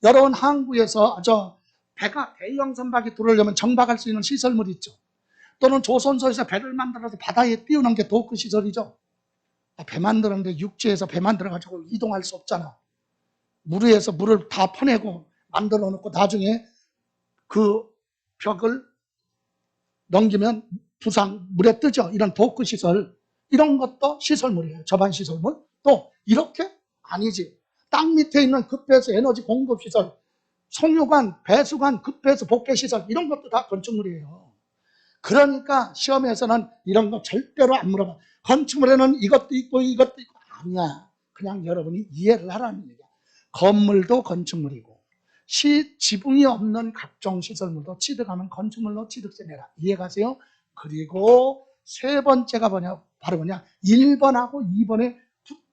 여러분 항구에서 배가 대형 선박이 들어오려면 정박할 수 있는 시설물이 있죠. 또는 조선소에서 배를 만들어서 바다에 띄우는 게 도크 시설이죠. 배 만드는데 육지에서 배 만들어가지고 이동할 수 없잖아. 물 위에서 물을 다 퍼내고 만들어 놓고 나중에 그 벽을 넘기면 부상, 물에 뜨죠. 이런 도크 시설. 이런 것도 시설물이에요. 접안 시설물. 또 이렇게? 아니지. 땅 밑에 있는 급배수 에너지 공급 시설, 송유관, 배수관, 급배수 복개 시설 이런 것도 다 건축물이에요. 그러니까 시험에서는 이런 거 절대로 안 물어봐. 건축물에는 이것도 있고 이것도 있고 아니야. 그냥 여러분이 이해를 하라는 얘기야. 건물도 건축물이고 지붕이 없는 각종 시설물도 취득하면 건축물로 취득세 내라. 이해가세요? 그리고 세 번째가 뭐냐? 바로 뭐냐? 1번하고 2번에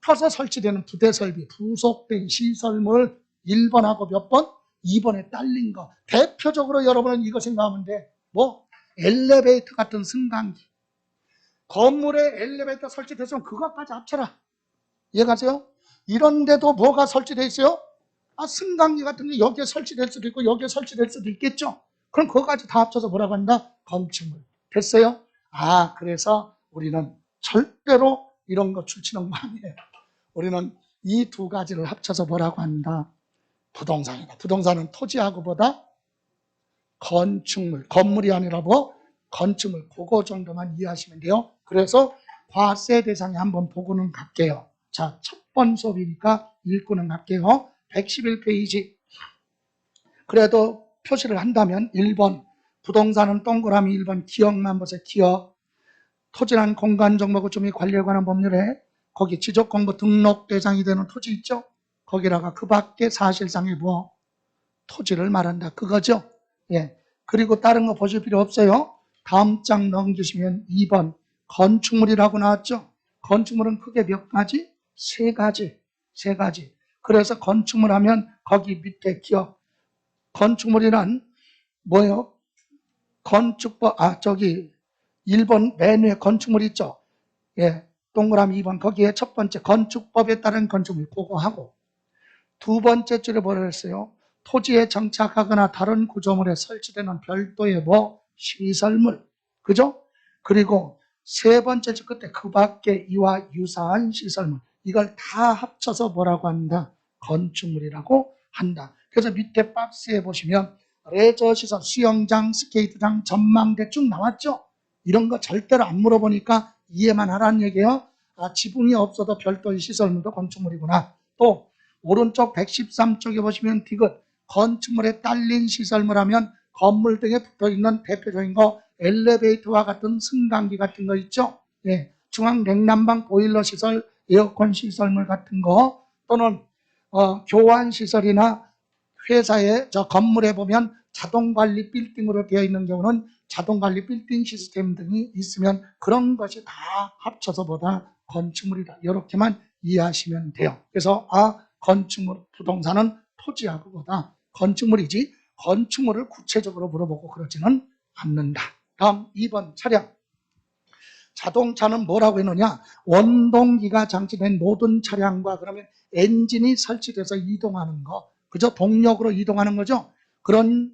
붙어서 설치되는 부대 설비, 부속된 시설물 1번하고 몇 번? 2번에 딸린 거. 대표적으로 여러분은 이거 생각하면 돼. 뭐? 엘리베이터 같은 승강기. 건물에 엘리베이터 설치됐으면 그것까지 합쳐라. 이해가세요? 이런데도 뭐가 설치되어 있어요? 승강기 같은 게 여기에 설치될 수도 있고 여기에 설치될 수도 있겠죠. 그럼 그거까지 다 합쳐서 뭐라고 한다? 건축물. 됐어요? 그래서 우리는 절대로 이런 거 출치는 거 아니에요. 우리는 이 두 가지를 합쳐서 뭐라고 한다? 부동산이다. 부동산은 토지하고보다 건축물, 건물이 아니라 뭐? 건축물. 그거 정도만 이해하시면 돼요. 그래서 과세 대상에 한번 보고는 갈게요. 자, 첫 번 수업이니까 읽고는 갈게요. 111페이지. 그래도 표시를 한다면 1번 부동산은 동그라미 1번 기억만 보세요. 기억. 토지란 공간정보구조미 관리에 관한 법률에 거기 지적공부 등록 대상이 되는 토지 있죠? 거기다가 그 밖에 사실상의 뭐 토지를 말한다. 그거죠? 예. 그리고 다른 거 보실 필요 없어요. 다음 장 넘기시면 2번 건축물이라고 나왔죠. 건축물은 크게 몇 가지? 세 가지. 세 가지. 그래서 건축물 하면 거기 밑에 기억. 건축물이란 뭐예요? 건축법, 저기 1번 맨 위에 건축물 있죠. 예, 동그라미 2번 거기에 첫 번째 건축법에 따른 건축물 그거 하고, 두 번째 줄에 뭐라 했어요? 토지에 정착하거나 다른 구조물에 설치되는 별도의 뭐 시설물, 그죠? 그리고 세 번째 줄 끝에 그 밖에 이와 유사한 시설물, 이걸 다 합쳐서 뭐라고 한다? 건축물이라고 한다. 그래서 밑에 박스에 보시면 레저 시설, 수영장, 스케이트장, 전망대 쭉 나왔죠? 이런 거 절대로 안 물어보니까 이해만 하라는 얘기예요. 지붕이 없어도 별도의 시설물도 건축물이구나. 또 오른쪽 113쪽에 보시면 디귿, 건축물에 딸린 시설물 하면 건물 등에 붙어있는 대표적인 거 엘리베이터와 같은 승강기 같은 거 있죠. 예, 중앙 냉난방 보일러 시설, 에어컨 시설물 같은 거, 또는 교환 시설이나 회사의 저 건물에 보면 자동관리 빌딩으로 되어 있는 경우는 자동관리 빌딩 시스템 등이 있으면 그런 것이 다 합쳐서 보다 건축물이다. 이렇게만 이해하시면 돼요. 그래서 건축물, 부동산은 토지하고 보다 건축물이지 건축물을 구체적으로 물어보고 그러지는 않는다. 다음 2번 차량. 자동차는 뭐라고 했느냐? 원동기가 장치된 모든 차량과 그러면 엔진이 설치돼서 이동하는 거, 그죠? 동력으로 이동하는 거죠. 그런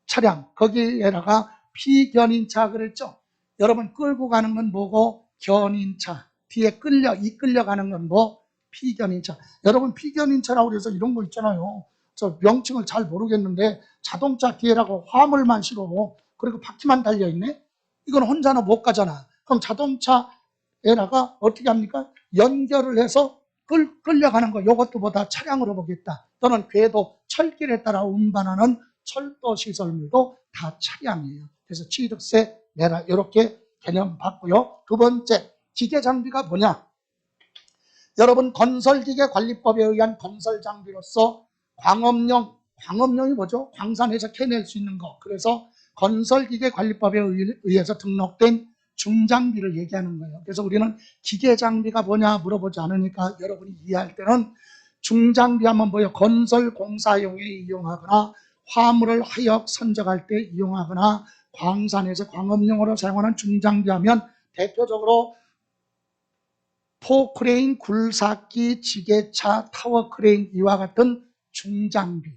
차량, 거기에다가 피견인차 그랬죠. 여러분 끌고 가는 건 뭐고? 견인차. 뒤에 이끌려가는 건 뭐? 피견인차. 여러분 피견인차라고 그래서 이런 거 있잖아요. 저 명칭을 잘 모르겠는데 자동차 뒤에라고 화물만 실어 그리고 바퀴만 달려있네. 이건 혼자는 못 가잖아. 그럼 자동차에다가 어떻게 합니까? 연결을 해서 끌려가는 거, 이것도 보다 차량으로 보겠다. 또는 궤도, 철길에 따라 운반하는 철도 시설물도 다 차량이에요. 그래서 취득세 내라, 이렇게 개념 받고요. 두 번째, 기계 장비가 뭐냐? 여러분 건설기계관리법에 의한 건설장비로서 광업용이 뭐죠? 광산에서 캐낼 수 있는 거. 그래서 건설기계관리법에 의해서 등록된 중장비를 얘기하는 거예요. 그래서 우리는 기계장비가 뭐냐 물어보지 않으니까 여러분이 이해할 때는 중장비 하면 뭐예요? 건설공사용에 이용하거나 화물을 하역 선적할 때 이용하거나 광산에서 광업용으로 사용하는 중장비 하면 대표적으로 포크레인, 굴삭기, 지게차, 타워크레인 이와 같은 중장비.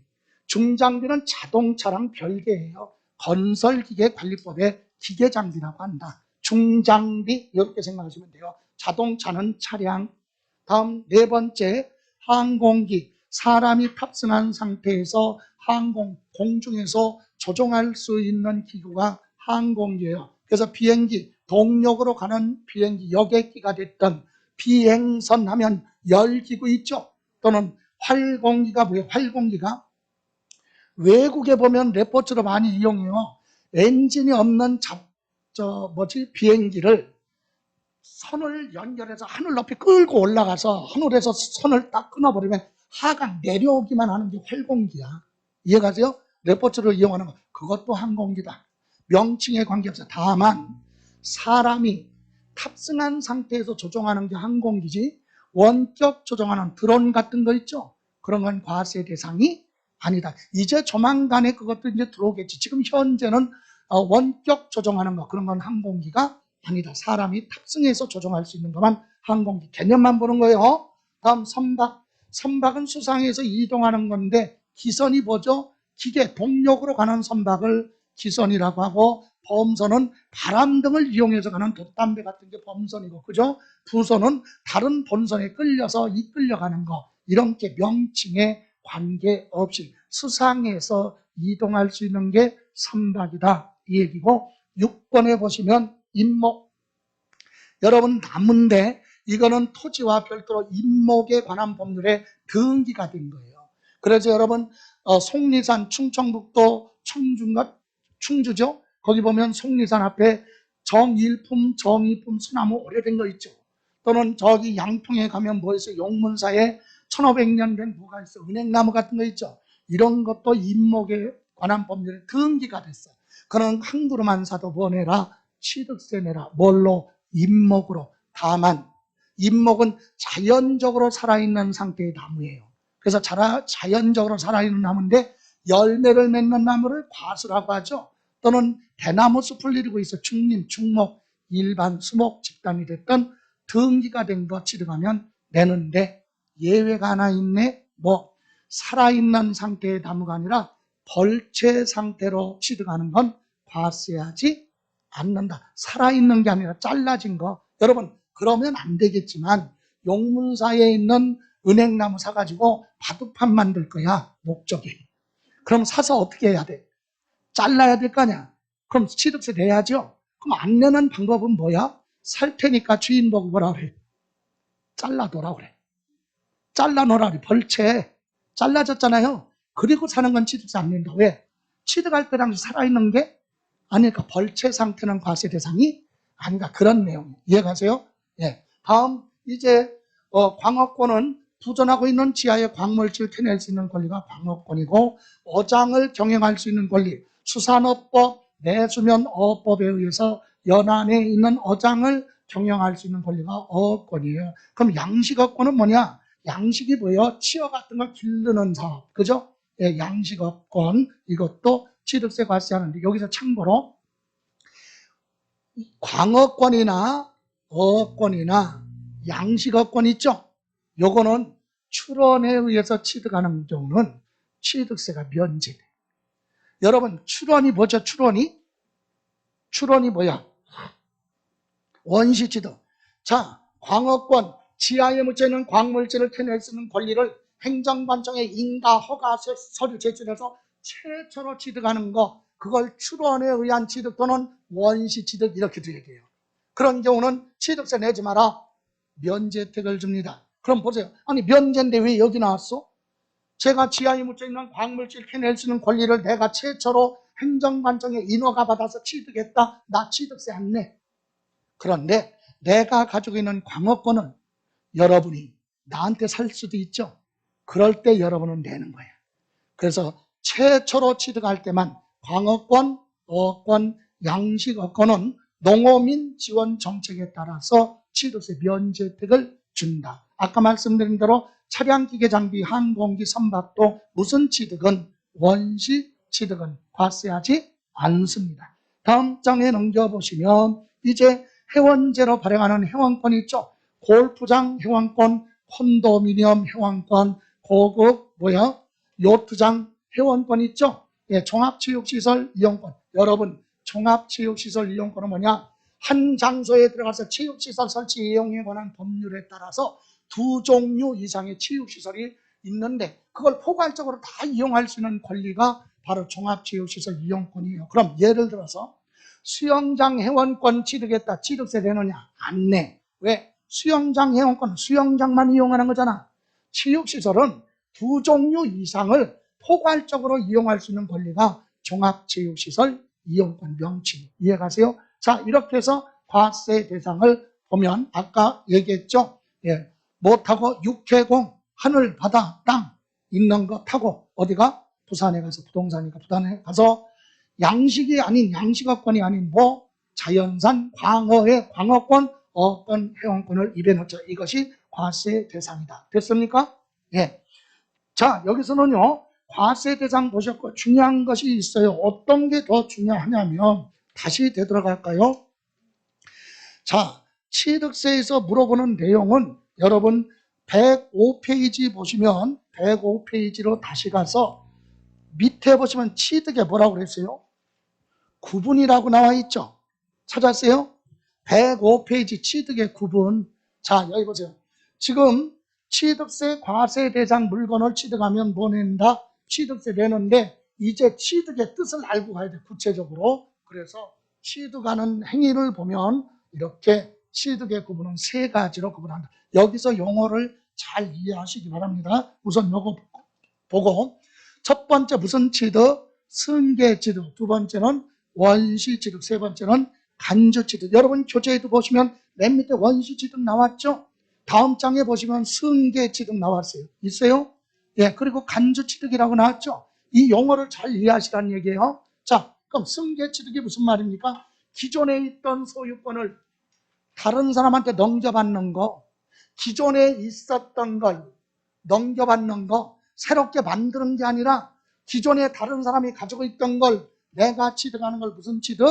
중장비는 자동차랑 별개예요. 건설기계관리법의 기계장비라고 한다. 중장비 이렇게 생각하시면 돼요. 자동차는 차량. 다음 네 번째, 항공기. 사람이 탑승한 상태에서 공중에서 조종할 수 있는 기구가 항공기예요. 그래서 비행기, 동력으로 가는 비행기, 여객기가 됐던 비행선 하면 열기구 있죠. 또는 활공기가 뭐예요? 활공기가 외국에 보면 레포츠로 많이 이용해요. 엔진이 없는 비행기를 선을 연결해서 하늘 높이 끌고 올라가서 하늘에서 선을 딱 끊어버리면 하강 내려오기만 하는 게 활공기야. 이해가세요? 레포츠를 이용하는 거, 그것도 항공기다. 명칭에 관계없어. 다만 사람이 탑승한 상태에서 조종하는 게 항공기지, 원격 조종하는 드론 같은 거 있죠? 그런 건 과세 대상이 아니다. 이제 조만간에 그것도 이제 들어오겠지. 지금 현재는 원격 조종하는 거, 그런 건 항공기가 아니다. 사람이 탑승해서 조종할 수 있는 것만 항공기. 개념만 보는 거예요. 다음 선박. 선박은 수상에서 이동하는 건데 기선이 뭐죠? 기계, 동력으로 가는 선박을 기선이라고 하고, 범선은 바람 등을 이용해서 가는 돛담배 같은 게 범선이고, 그죠? 부선은 다른 본선에 끌려서 이끌려가는 거. 이런 게 명칭에 관계없이 수상에서 이동할 수 있는 게 선박이다, 이 얘기고, 6번에 보시면 임목. 여러분 나무인데 이거는 토지와 별도로 임목에 관한 법률에 등기가 된 거예요. 그래서 여러분 속리산, 충청북도 충주죠? 거기 보면 속리산 앞에 정일품, 정이품 소나무 오래된 거 있죠. 또는 저기 양평에 가면 뭐 있어요? 용문사에 1500년 된 뭐가 있어? 은행나무 같은 거 있죠. 이런 것도 임목에 관한 법률에 등기가 됐어요. 그는 항구로만 사도 뭐 내라? 취득세 내라. 뭘로? 잎목으로. 다만 잎목은 자연적으로 살아있는 상태의 나무예요. 그래서 자연적으로 살아있는 나무인데 열매를 맺는 나무를 과수라고 하죠. 또는 대나무 숲을 이루고 있어 중림, 중목, 일반 수목 집단이 됐던 등기가 된 거 취득하면 내는데 예외가 하나 있네. 뭐 살아있는 상태의 나무가 아니라 벌채 상태로 취득하는 건 과세하지 않는다. 살아있는 게 아니라 잘라진 거. 여러분 그러면 안 되겠지만 용문사에 있는 은행나무 사가지고 바둑판 만들 거야. 목적이. 그럼 사서 어떻게 해야 돼? 잘라야 될 거 아니야. 그럼 취득세 내야죠. 그럼 안 내는 방법은 뭐야? 살 테니까 주인 보고 뭐라 그래? 잘라둬라 그래. 잘라놓으라 그래. 벌채. 잘라졌잖아요. 그리고 사는 건 취득세 안 낸다. 왜? 취득할 때 당시 살아있는 게 아니니까 벌채 상태는 과세 대상이 아닌가. 그런 내용. 이해가세요? 예. 다음 이제 광업권은 부존하고 있는 지하의 광물질을 캐낼 수 있는 권리가 광업권이고 어장을 경영할 수 있는 권리, 수산업법, 내수면어업법에 의해서 연안에 있는 어장을 경영할 수 있는 권리가 어업권이에요. 그럼 양식업권은 뭐냐? 양식이 뭐예요? 치어 같은 거 기르는 사업. 그죠? 예, 양식업권. 이것도 취득세 과세하는데 여기서 참고로 광업권이나 어업권이나 양식업권 있죠? 요거는 출원에 의해서 취득하는 경우는 취득세가 면제돼. 여러분 출원이 뭐죠? 출원이 뭐야? 원시취득. 자, 광업권, 지하에 묻혀있는 광물질을 캐낼 수 있는 권리를 행정관청에 인가 허가 서류 제출해서 최초로 취득하는 거, 그걸 출원에 의한 취득 또는 원시취득 이렇게도 얘기해요. 그런 경우는 취득세 내지 마라. 면제 혜택을 줍니다. 그럼 보세요. 아니 면제인데 왜 여기 나왔어? 제가 지하에 묻혀있는 광물질 캐낼 수 있는 권리를 내가 최초로 행정관청에 인허가 받아서 취득했다. 나 취득세 안 내. 그런데 내가 가지고 있는 광업권은 여러분이 나한테 살 수도 있죠. 그럴 때 여러분은 내는 거예요. 그래서 최초로 취득할 때만 광업권, 어업권, 양식업권은 농어민 지원 정책에 따라서 취득세 면제 혜택을 준다. 아까 말씀드린 대로 차량, 기계, 장비, 항공기, 선박도 무슨 취득은 원시 취득은 과세하지 않습니다. 다음 장에 넘겨보시면 이제 회원제로 발행하는 회원권이 있죠. 골프장 회원권, 콘도미니엄 회원권, 고급 요트장 회원권 있죠. 예, 종합체육시설 이용권. 여러분 종합체육시설 이용권은 뭐냐? 한 장소에 들어가서 체육시설 설치 이용에 관한 법률에 따라서 두 종류 이상의 체육시설이 있는데 그걸 포괄적으로 다 이용할 수 있는 권리가 바로 종합체육시설 이용권이에요. 그럼 예를 들어서 수영장 회원권 취득했다. 취득세 내느냐? 안 내. 왜? 수영장 회원권은 수영장만 이용하는 거잖아. 체육시설은 두 종류 이상을 포괄적으로 이용할 수 있는 권리가 종합체육시설 이용권 명칭. 이해가세요? 자, 이렇게 해서 과세 대상을 보면 아까 얘기했죠? 예, 뭐 타고 육해공, 하늘, 바다, 땅 있는 거 타고 어디가? 부산에 가서 부동산이니까 부산에 가서 양식이 아닌 양식업권이 아닌 뭐 자연산 광어의 광어권, 어권, 회원권을 입에 넣죠. 이것이 과세 대상이다. 됐습니까? 예. 자, 여기서는요. 과세 대상 보셨고 중요한 것이 있어요. 어떤 게 더 중요하냐면 다시 되돌아갈까요? 자, 취득세에서 물어보는 내용은 여러분 105페이지 보시면 105페이지로 다시 가서 밑에 보시면 취득에 뭐라고 그랬어요? 구분이라고 나와 있죠. 찾았어요? 105페이지 취득의 구분. 자, 여기 보세요. 지금 취득세 과세 대상 물건을 취득하면 뭐 낸다? 취득세 내는데 이제 취득의 뜻을 알고 가야 돼. 구체적으로. 그래서 취득하는 행위를 보면 이렇게 취득의 구분은 세 가지로 구분한다. 여기서 용어를 잘 이해하시기 바랍니다. 우선 요거 보고 첫 번째 무슨 취득? 승계 취득. 두 번째는 원시 취득. 세 번째는 간주 취득. 여러분 교재에도 보시면 맨 밑에 원시 취득 나왔죠? 다음 장에 보시면 승계 취득 나왔어요. 있어요? 예, 그리고 간주 취득이라고 나왔죠? 이 용어를 잘 이해하시라는 얘기예요. 자, 그럼 승계취득이 무슨 말입니까? 기존에 있던 소유권을 다른 사람한테 넘겨받는 거, 기존에 있었던 걸 넘겨받는 거, 새롭게 만드는 게 아니라 기존에 다른 사람이 가지고 있던 걸 내가 취득하는 걸 무슨 취득?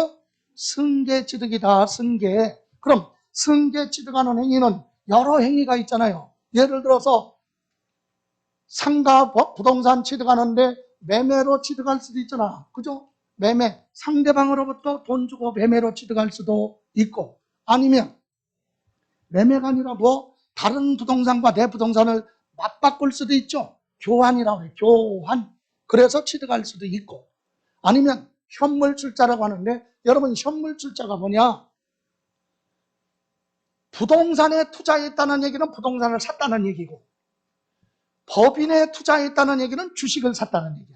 승계취득이다. 승계. 그럼 승계취득하는 행위는 여러 행위가 있잖아요. 예를 들어서 상가 부동산 취득하는데 매매로 취득할 수도 있잖아. 그죠? 매매. 상대방으로부터 돈 주고 매매로 취득할 수도 있고, 아니면 매매가 아니라 다른 부동산과 내 부동산을 맞바꿀 수도 있죠. 교환이라고 해요. 교환. 그래서 취득할 수도 있고, 아니면 현물출자라고 하는데, 여러분 현물출자가 뭐냐? 부동산에 투자했다는 얘기는 부동산을 샀다는 얘기고, 법인에 투자했다는 얘기는 주식을 샀다는 얘기야.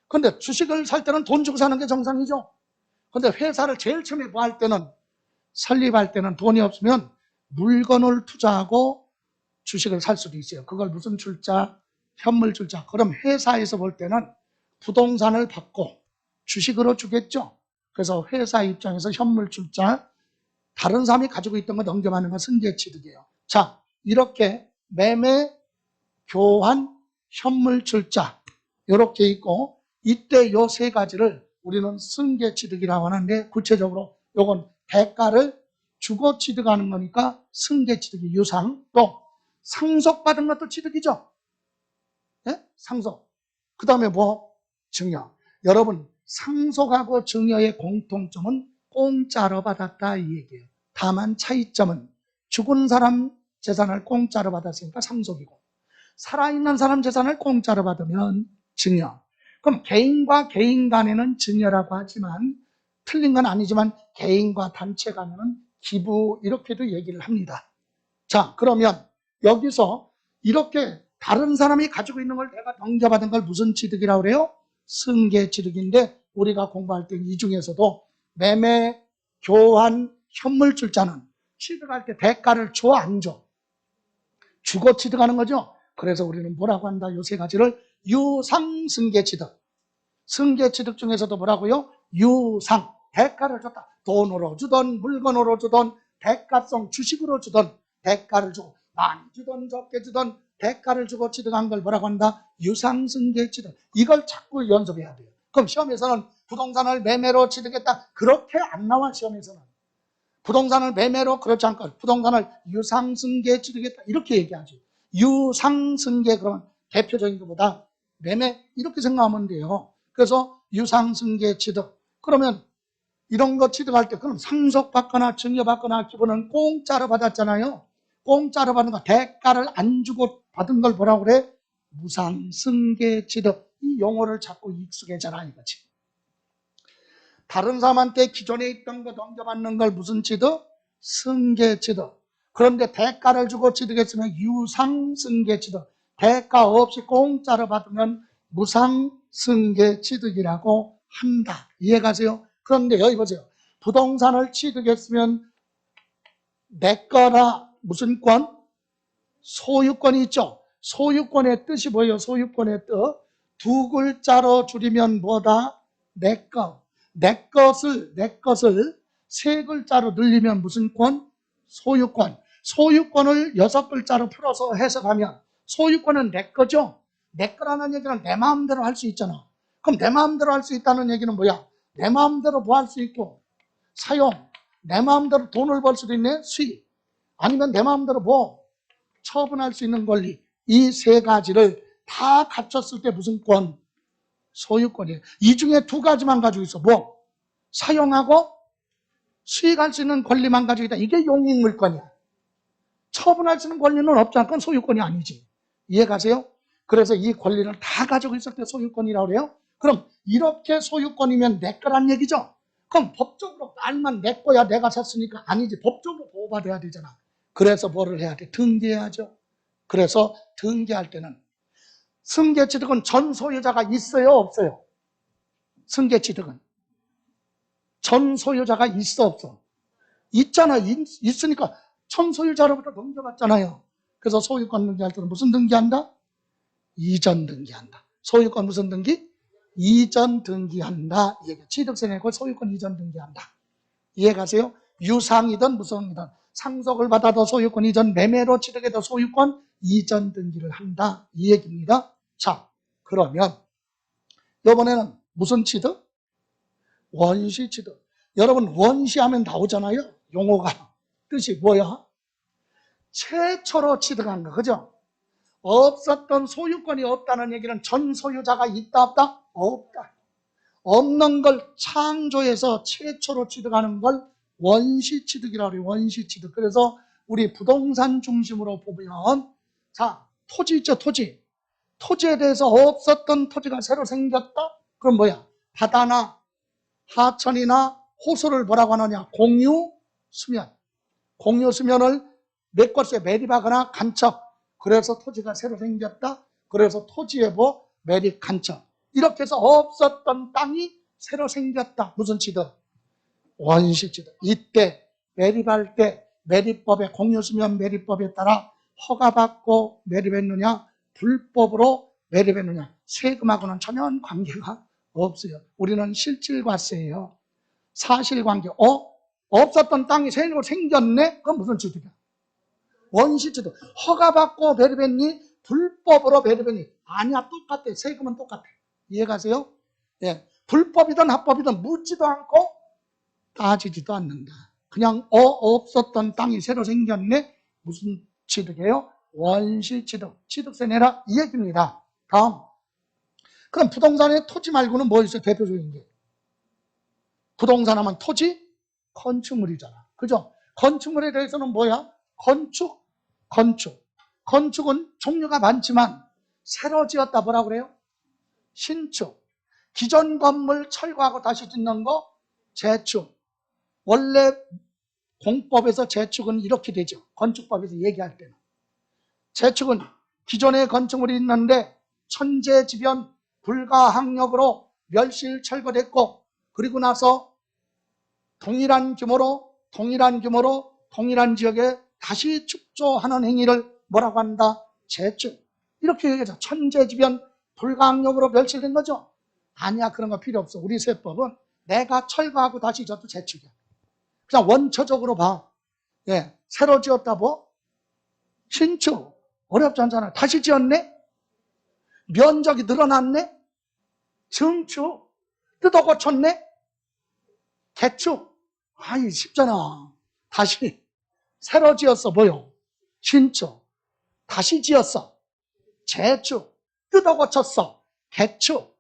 근데 주식을 살 때는 돈 주고 사는 게 정상이죠. 근데 회사를 제일 처음에 할 때는, 설립할 때는 돈이 없으면 물건을 투자하고 주식을 살 수도 있어요. 그걸 무슨 출자? 현물 출자. 그럼 회사에서 볼 때는 부동산을 받고 주식으로 주겠죠. 그래서 회사 입장에서 현물 출자, 다른 사람이 가지고 있던 거 넘겨받는 건 승계취득이에요. 자, 이렇게 매매, 교환, 현물 출자 이렇게 있고, 이때 요 세 가지를 우리는 승계취득이라고 하는데, 구체적으로 요건 대가를 주고 취득하는 거니까 승계취득이 유상. 또 상속받은 것도 취득이죠. 네? 상속. 그 다음에 증여. 여러분 상속하고 증여의 공통점은 공짜로 받았다 이 얘기예요. 다만 차이점은 죽은 사람 재산을 공짜로 받았으니까 상속이고, 살아있는 사람 재산을 공짜로 받으면 증여. 그럼 개인과 개인 간에는 증여라고 하지만, 틀린 건 아니지만 개인과 단체 간에는 기부, 이렇게도 얘기를 합니다. 자, 그러면 여기서 이렇게 다른 사람이 가지고 있는 걸 내가 넘겨받은 걸 무슨 취득이라고 그래요? 승계취득인데, 우리가 공부할 때 이 중에서도 매매, 교환, 현물출자는 취득할 때 대가를 줘, 안 줘? 주고 취득하는 거죠. 그래서 우리는 뭐라고 한다? 요 세 가지를 유상승계취득. 승계취득 중에서도 뭐라고요? 유상. 대가를 줬다. 돈으로 주던 물건으로 주던 대가성 주식으로 주던 대가를 주고, 많이 주던 적게 주던 대가를 주고 취득한 걸 뭐라고 한다? 유상승계취득. 이걸 자꾸 연습해야 돼요. 그럼 시험에서는 부동산을 매매로 취득했다, 그렇게 안 나와. 시험에서는 부동산을 매매로, 그렇지 않고 부동산을 유상승계 취득했다 이렇게 얘기하지. 유상승계, 그러면 대표적인 것보다 매매 이렇게 생각하면 돼요. 그래서 유상승계 취득. 그러면 이런 거 취득할 때 그럼 상속받거나 증여받거나 기부는 공짜로 받았잖아요. 공짜로 받은 거, 대가를 안 주고 받은 걸 뭐라고 그래? 무상승계 취득. 이 용어를 자꾸 익숙해져라 이거지. 다른 사람한테 기존에 있던 거 넘겨받는 걸 무슨 취득? 승계취득. 그런데 대가를 주고 취득했으면 유상승계취득. 대가 없이 공짜로 받으면 무상승계취득이라고 한다. 이해가세요? 그런데 여기 보세요. 부동산을 취득했으면 내 거라 무슨 권? 소유권이 있죠. 소유권의 뜻이 뭐예요? 소유권의 뜻. 두 글자로 줄이면 뭐다? 내 거. 내 것을 세 글자로 늘리면 무슨 권? 소유권. 소유권을 여섯 글자로 풀어서 해석하면 소유권은 내 거죠. 내 거라는 얘기는 내 마음대로 할 수 있잖아. 그럼 내 마음대로 할 수 있다는 얘기는 뭐야? 내 마음대로 뭐 할 수 있고, 사용. 내 마음대로 돈을 벌 수도 있네. 수익. 아니면 내 마음대로 처분할 수 있는 권리. 이 세 가지를 다 갖췄을 때 무슨 권? 소유권이에요. 이 중에 두 가지만 가지고 있어. 사용하고 수익할 수 있는 권리만 가지고 있다. 이게 용익물권이야. 처분할 수 있는 권리는 없잖아. 그건 소유권이 아니지. 이해가세요? 그래서 이 권리를 다 가지고 있을 때 소유권이라고 그래요. 그럼 이렇게 소유권이면 내 거란 얘기죠. 그럼 법적으로 말만 내 거야, 내가 샀으니까 아니지. 법적으로 보호받아야 되잖아. 그래서 뭐를 해야 돼? 등기해야죠. 그래서 등기할 때는 승계취득은 전 소유자가 있어요, 없어요? 승계취득은 전 소유자가 있어, 없어? 있잖아. 있으니까 전 소유자로부터 넘겨받잖아요. 그래서 소유권 등기할 때는 무슨 등기한다? 이전 등기한다. 소유권 무슨 등기? 이전 등기한다. 이 얘기예요. 취득세 내고 소유권 이전 등기한다. 이해가세요? 유상이든 무상이든 상속을 받아도 소유권 이전, 매매로 취득해도 소유권 이전 등기를 한다. 이 얘기입니다. 자, 그러면 이번에는 무슨 취득? 원시 취득. 여러분 원시하면 나오잖아요. 용어가. 뜻이 뭐야? 최초로 취득한 거. 그죠? 없었던 소유권이 없다는 얘기는 전 소유자가 있다 없다? 없다. 없는 걸 창조해서 최초로 취득하는 걸 원시 취득이라고 해요. 원시 취득. 그래서 우리 부동산 중심으로 보면 자, 토지 있죠, 토지. 토지에 대해서 없었던 토지가 새로 생겼다? 그럼 뭐야? 바다나 하천이나 호수를 뭐라고 하느냐? 공유수면. 공유수면을 매것에 매립하거나 간척. 그래서 토지가 새로 생겼다. 그래서 토지예보, 매립, 간척. 이렇게 해서 없었던 땅이 새로 생겼다. 무슨 취득? 원시 취득. 이때 매립할 때 매립법에 공유수면 매립법에 따라 허가받고 매립했느냐, 불법으로 매립했느냐, 세금하고는 전혀 관계가 없어요. 우리는 실질과세예요. 사실관계. 없었던 땅이 새로 생겼네? 그건 무슨 취득이야? 원시 취득. 허가받고 매립했니? 불법으로 매립했니? 아니야, 똑같아. 세금은 똑같아. 이해가세요? 예. 불법이든 합법이든 묻지도 않고 따지지도 않는다. 그냥 없었던 땅이 새로 생겼네? 무슨 취득이에요? 원시 취득. 취득세 내라. 이 얘기입니다. 다음. 그럼 부동산에 토지 말고는 뭐 있어요? 대표적인 게. 부동산 하면 토지, 건축물이잖아. 그죠? 건축물에 대해서는 뭐야? 건축. 건축은 종류가 많지만 새로 지었다 뭐라고 그래요? 신축. 기존 건물 철거하고 다시 짓는 거 재축. 원래 공법에서 재축은 이렇게 되죠. 건축법에서 얘기할 때는. 재축은 기존의 건축물이 있는데 천재지변 불가항력으로 멸실 철거됐고 그리고 나서 동일한 규모로 동일한 지역에 다시 축조하는 행위를 뭐라고 한다? 재축. 이렇게 얘기하죠. 천재지변 불가항력으로 멸실된 거죠. 아니야, 그런 거 필요 없어. 우리 세법은 내가 철거하고 다시 져도 재축이야. 그냥 원초적으로 봐. 예, 새로 지었다 뭐? 신축. 어렵지 않잖아. 다시 지었네? 면적이 늘어났네? 증축. 뜯어 고쳤네? 개축. 아이, 쉽잖아. 다시. 새로 지었어, 뭐요? 신축. 다시 지었어. 재축. 뜯어 고쳤어. 개축.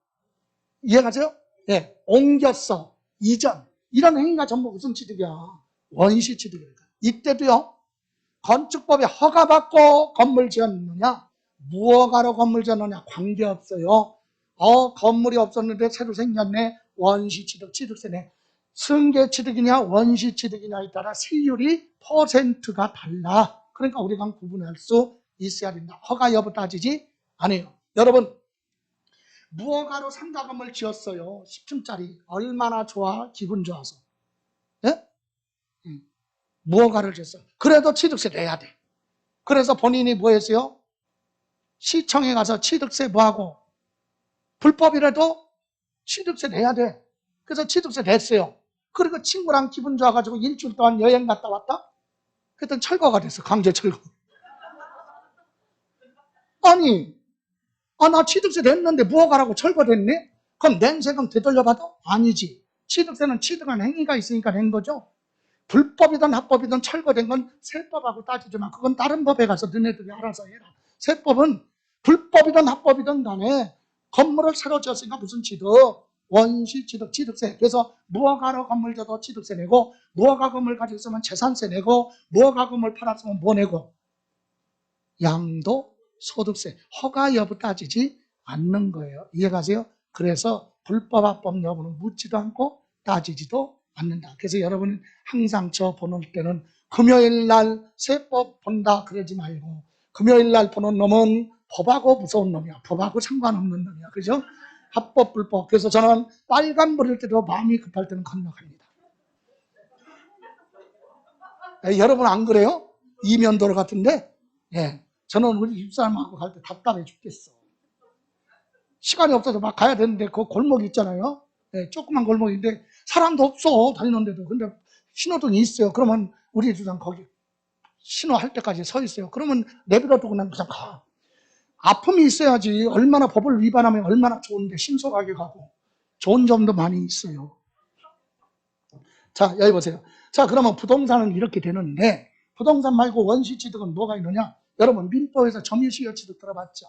이해가세요? 예, 옮겼어. 이전. 이런 행위가 전부 무슨 취득이야? 원시 취득이야. 이때도요, 건축법에 허가받고 건물 지었느냐, 무허가로 건물 지었느냐, 관계없어요. 건물이 없었는데 새로 생겼네. 원시 취득, 취득세네. 승계 취득이냐, 원시 취득이냐에 따라 세율이 퍼센트가 달라. 그러니까 우리가 구분할 수 있어야 된다. 허가 여부 따지지 않아요. 여러분, 무허가로 상가 건물 지었어요. 10층짜리. 얼마나 좋아? 기분 좋아서. 예? 무허가를 줬어. 그래도 취득세 내야 돼. 그래서 본인이 뭐 했어요? 시청에 가서 취득세 뭐하고? 불법이라도 취득세 내야 돼. 그래서 취득세 냈어요. 그리고 친구랑 기분 좋아가지고 일주일 동안 여행 갔다 왔다? 그랬더니 철거가 됐어. 강제 철거. 아니, 나 취득세 냈는데 무허가라고 철거됐네? 그럼 낸 세금 되돌려받아? 아니지. 취득세는 취득한 행위가 있으니까 낸 거죠. 불법이든 합법이든 철거된 건 세법하고 따지지만 그건 다른 법에 가서 너네들이 알아서 해라. 세법은 불법이든 합법이든 간에 건물을 새로 지었으니까 무슨 취득? 원시 취득, 취득세. 그래서 무허가로 건물 져도 취득세 내고 무허가 건물 가지고 있으면 재산세 내고 무허가 건물 팔았으면 뭐 내고? 양도 소득세. 허가 여부 따지지 않는 거예요. 이해가세요? 그래서 불법, 합법 여부는 묻지도 않고 따지지도 않는다. 그래서 여러분 항상 저 보는 때는 금요일 날 세법 본다 그러지 말고 금요일 날 보는 놈은 법하고 무서운 놈이야. 법하고 상관없는 놈이야. 그죠? 합법, 불법. 그래서 저는 빨간불일 때도 마음이 급할 때는 건너갑니다. 여러분 안 그래요? 이면도로 같은데? 예. 저는 우리 집사람하고 갈 때 답답해 죽겠어. 시간이 없어서 막 가야 되는데 그 골목이 있잖아요. 예, 조그만 골목인데 사람도 없어 다니는데도. 근데 신호등이 있어요. 그러면 우리 주장 거기 신호할 때까지 서 있어요. 그러면 내버려두고 그냥 가. 아픔이 있어야지. 얼마나 법을 위반하면 얼마나 좋은데 신속하게 가고. 좋은 점도 많이 있어요. 자, 여기 보세요. 자, 그러면 부동산은 이렇게 되는데 부동산 말고 원시취득은 뭐가 있느냐? 여러분 민법에서 점유시효취득 들어봤죠?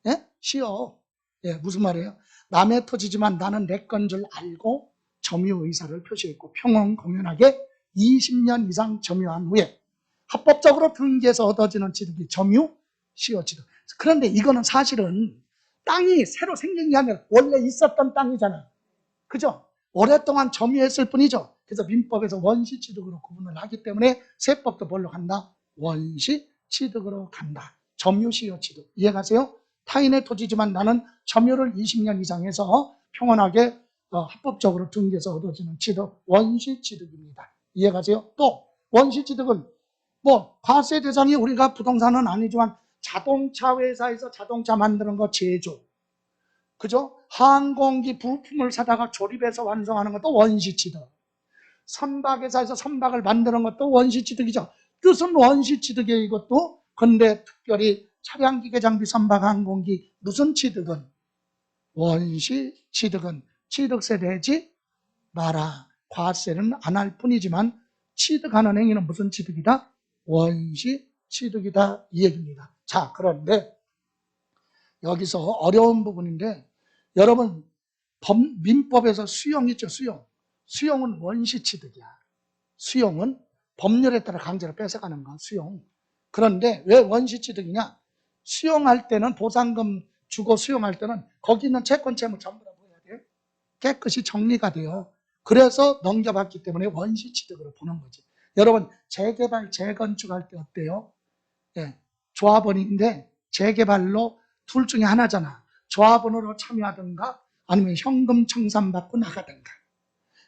예? 시효. 예, 무슨 말이에요? 남의 토지지만 나는 내 건 줄 알고 점유 의사를 표시했고 평온 공연하게 20년 이상 점유한 후에 합법적으로 등기해서 얻어지는 취득이 점유 시효취득. 그런데 이거는 사실은 땅이 새로 생긴 게 아니라 원래 있었던 땅이잖아요. 그죠? 오랫동안 점유했을 뿐이죠. 그래서 민법에서 원시취득으로 구분을 하기 때문에 세법도 뭘로 간다? 원시취득으로 간다. 점유시효취득. 이해가세요? 타인의 토지지만 나는 점유를 20년 이상 해서 평온하게 합법적으로 등기해서 얻어지는 취득, 원시취득입니다. 이해가세요? 또 원시취득은 뭐 과세 대상이 우리가 부동산은 아니지만 자동차 회사에서 자동차 만드는 거 제조, 그죠? 항공기 부품을 사다가 조립해서 완성하는 것도 원시취득. 선박회사에서 선박을 만드는 것도 원시취득이죠. 뜻은 원시취득이에요, 이것도. 근데 특별히 차량, 기계, 장비, 선박, 항공기 무슨 취득은? 원시취득은 취득세 내지 마라. 과세는 안 할 뿐이지만 취득하는 행위는 무슨 취득이다? 원시취득이다, 이 얘기입니다. 자, 그런데 여기서 어려운 부분인데 여러분 민법에서 수용 있죠, 수용. 수용은 원시취득이야. 수용은 법률에 따라 강제로 뺏어가는 거, 수용. 그런데 왜 원시취득이냐? 수용할 때는 보상금 주고 수용할 때는 거기 있는 채권 채무 전부 다 뭐 해야 돼? 깨끗이 정리가 돼요. 그래서 넘겨받기 때문에 원시취득으로 보는 거지. 여러분 재개발, 재건축할 때 어때요? 예, 조합원인데 재개발로 둘 중에 하나잖아. 조합원으로 참여하든가 아니면 현금 청산받고 나가든가.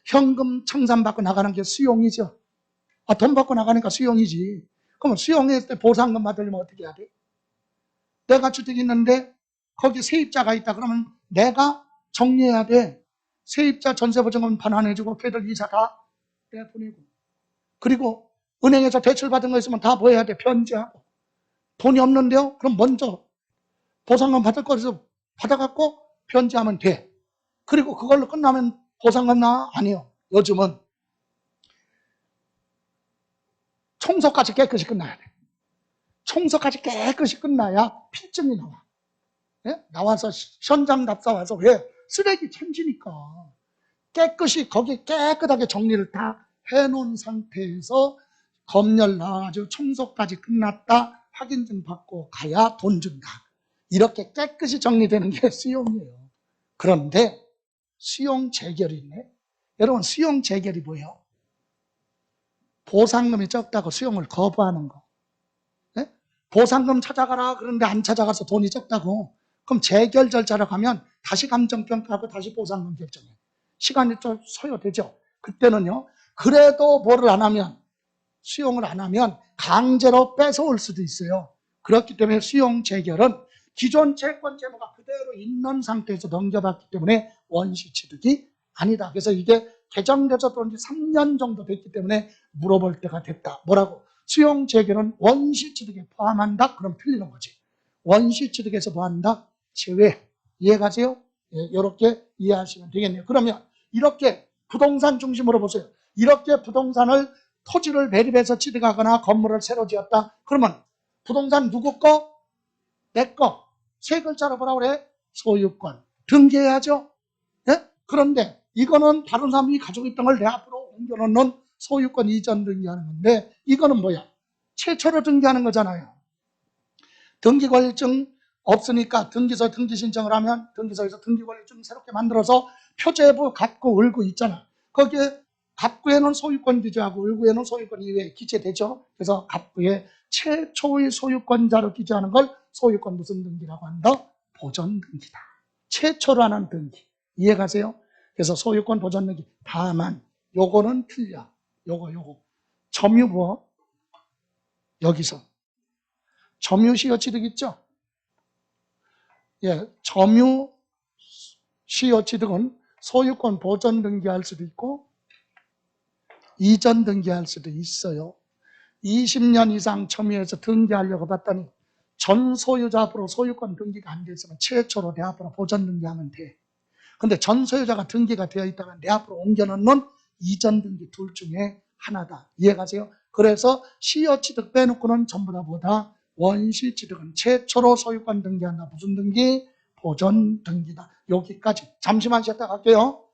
현금 청산받고 나가는 게 수용이죠. 아, 돈 받고 나가니까 수용이지. 그럼 수용했을 때 보상금 받으려면 어떻게 해야 돼? 내가 주택이 있는데 거기 세입자가 있다. 그러면 내가 정리해야 돼. 세입자 전세보증금 반환해주고 걔들 이자 다 내보내고. 그리고 은행에서 대출받은 거 있으면 다 뭐 해야 돼? 변제하고. 돈이 없는데요? 그럼 먼저 보상금 받을 거에서 받아갖고 변제하면 돼. 그리고 그걸로 끝나면 보상금 나? 아니요. 요즘은 청소까지 깨끗이 끝나야 돼. 청소까지 깨끗이 끝나야 필증이 나와. 예? 나와서 현장 답사 와서 왜? 쓰레기 천지니까. 깨끗이 거기 깨끗하게 정리를 다 해놓은 상태에서 검열 나와가지고 청소까지 끝났다 확인증 받고 가야 돈 준다. 이렇게 깨끗이 정리되는 게 수용이에요. 그런데 수용 재결이 있네. 여러분 수용 재결이 뭐예요? 보상금이 적다고 수용을 거부하는 거. 네? 보상금 찾아가라 그런데 안 찾아가서 돈이 적다고. 그럼 재결 절차로 가면 다시 감정평가하고 다시 보상금 결정해. 시간이 좀 소요되죠. 그때는요. 그래도 뭐를 안 하면 수용을 안 하면 강제로 뺏어올 수도 있어요. 그렇기 때문에 수용 재결은 기존 채권 채무가 그대로 있는 상태에서 넘겨받기 때문에 원시취득이 아니다. 그래서 이게 개정돼서 또 이제 3년 정도 됐기 때문에 물어볼 때가 됐다. 뭐라고? 수용 재결은 원시취득에 포함한다? 그럼 틀리는 거지. 원시취득에서 포함한다? 제외. 이해가세요? 예, 이렇게 이해하시면 되겠네요. 그러면 이렇게 부동산 중심으로 보세요. 이렇게 부동산을 토지를 매립해서 취득하거나 건물을 새로 지었다. 그러면 부동산 누구 거? 내 거. 세 글자로 뭐라 그래? 소유권. 등기해야죠. 예? 그런데 이거는 다른 사람이 가지고 있던 걸 내 앞으로 옮겨놓는 소유권 이전 등기하는 건데 이거는 뭐야? 최초로 등기하는 거잖아요. 등기권리증 없으니까 등기소 등기 신청을 하면 등기소에서 등기권리증 새롭게 만들어서 표제부 갑구 을구 있잖아. 거기에 갑구에는 소유권 기재하고 을구에는 소유권 이외에 기재되죠. 그래서 갑구에 최초의 소유권자로 기재하는 걸 소유권 무슨 등기라고 한다? 보전 등기다. 최초로 하는 등기. 이해가세요? 그래서 소유권 보전 등기. 다만 요거는 틀려. 요거. 점유부업 여기서 점유시효 취득 있죠? 예, 점유 시효 취득은 소유권 보전 등기할 수도 있고 이전 등기할 수도 있어요. 20년 이상 첨예해서 등기하려고 봤더니 전 소유자 앞으로 소유권 등기가 안 돼 있으면 최초로 내 앞으로 보전 등기하면 돼. 근데 전 소유자가 등기가 되어 있다가 내 앞으로 옮겨놓는 이전 등기 둘 중에 하나다. 이해가세요? 그래서 시효 취득 빼놓고는 전부 다 뭐다? 원시 취득은 최초로 소유권 등기한다. 무슨 등기? 보전 등기다. 여기까지. 잠시만 쉬었다 갈게요.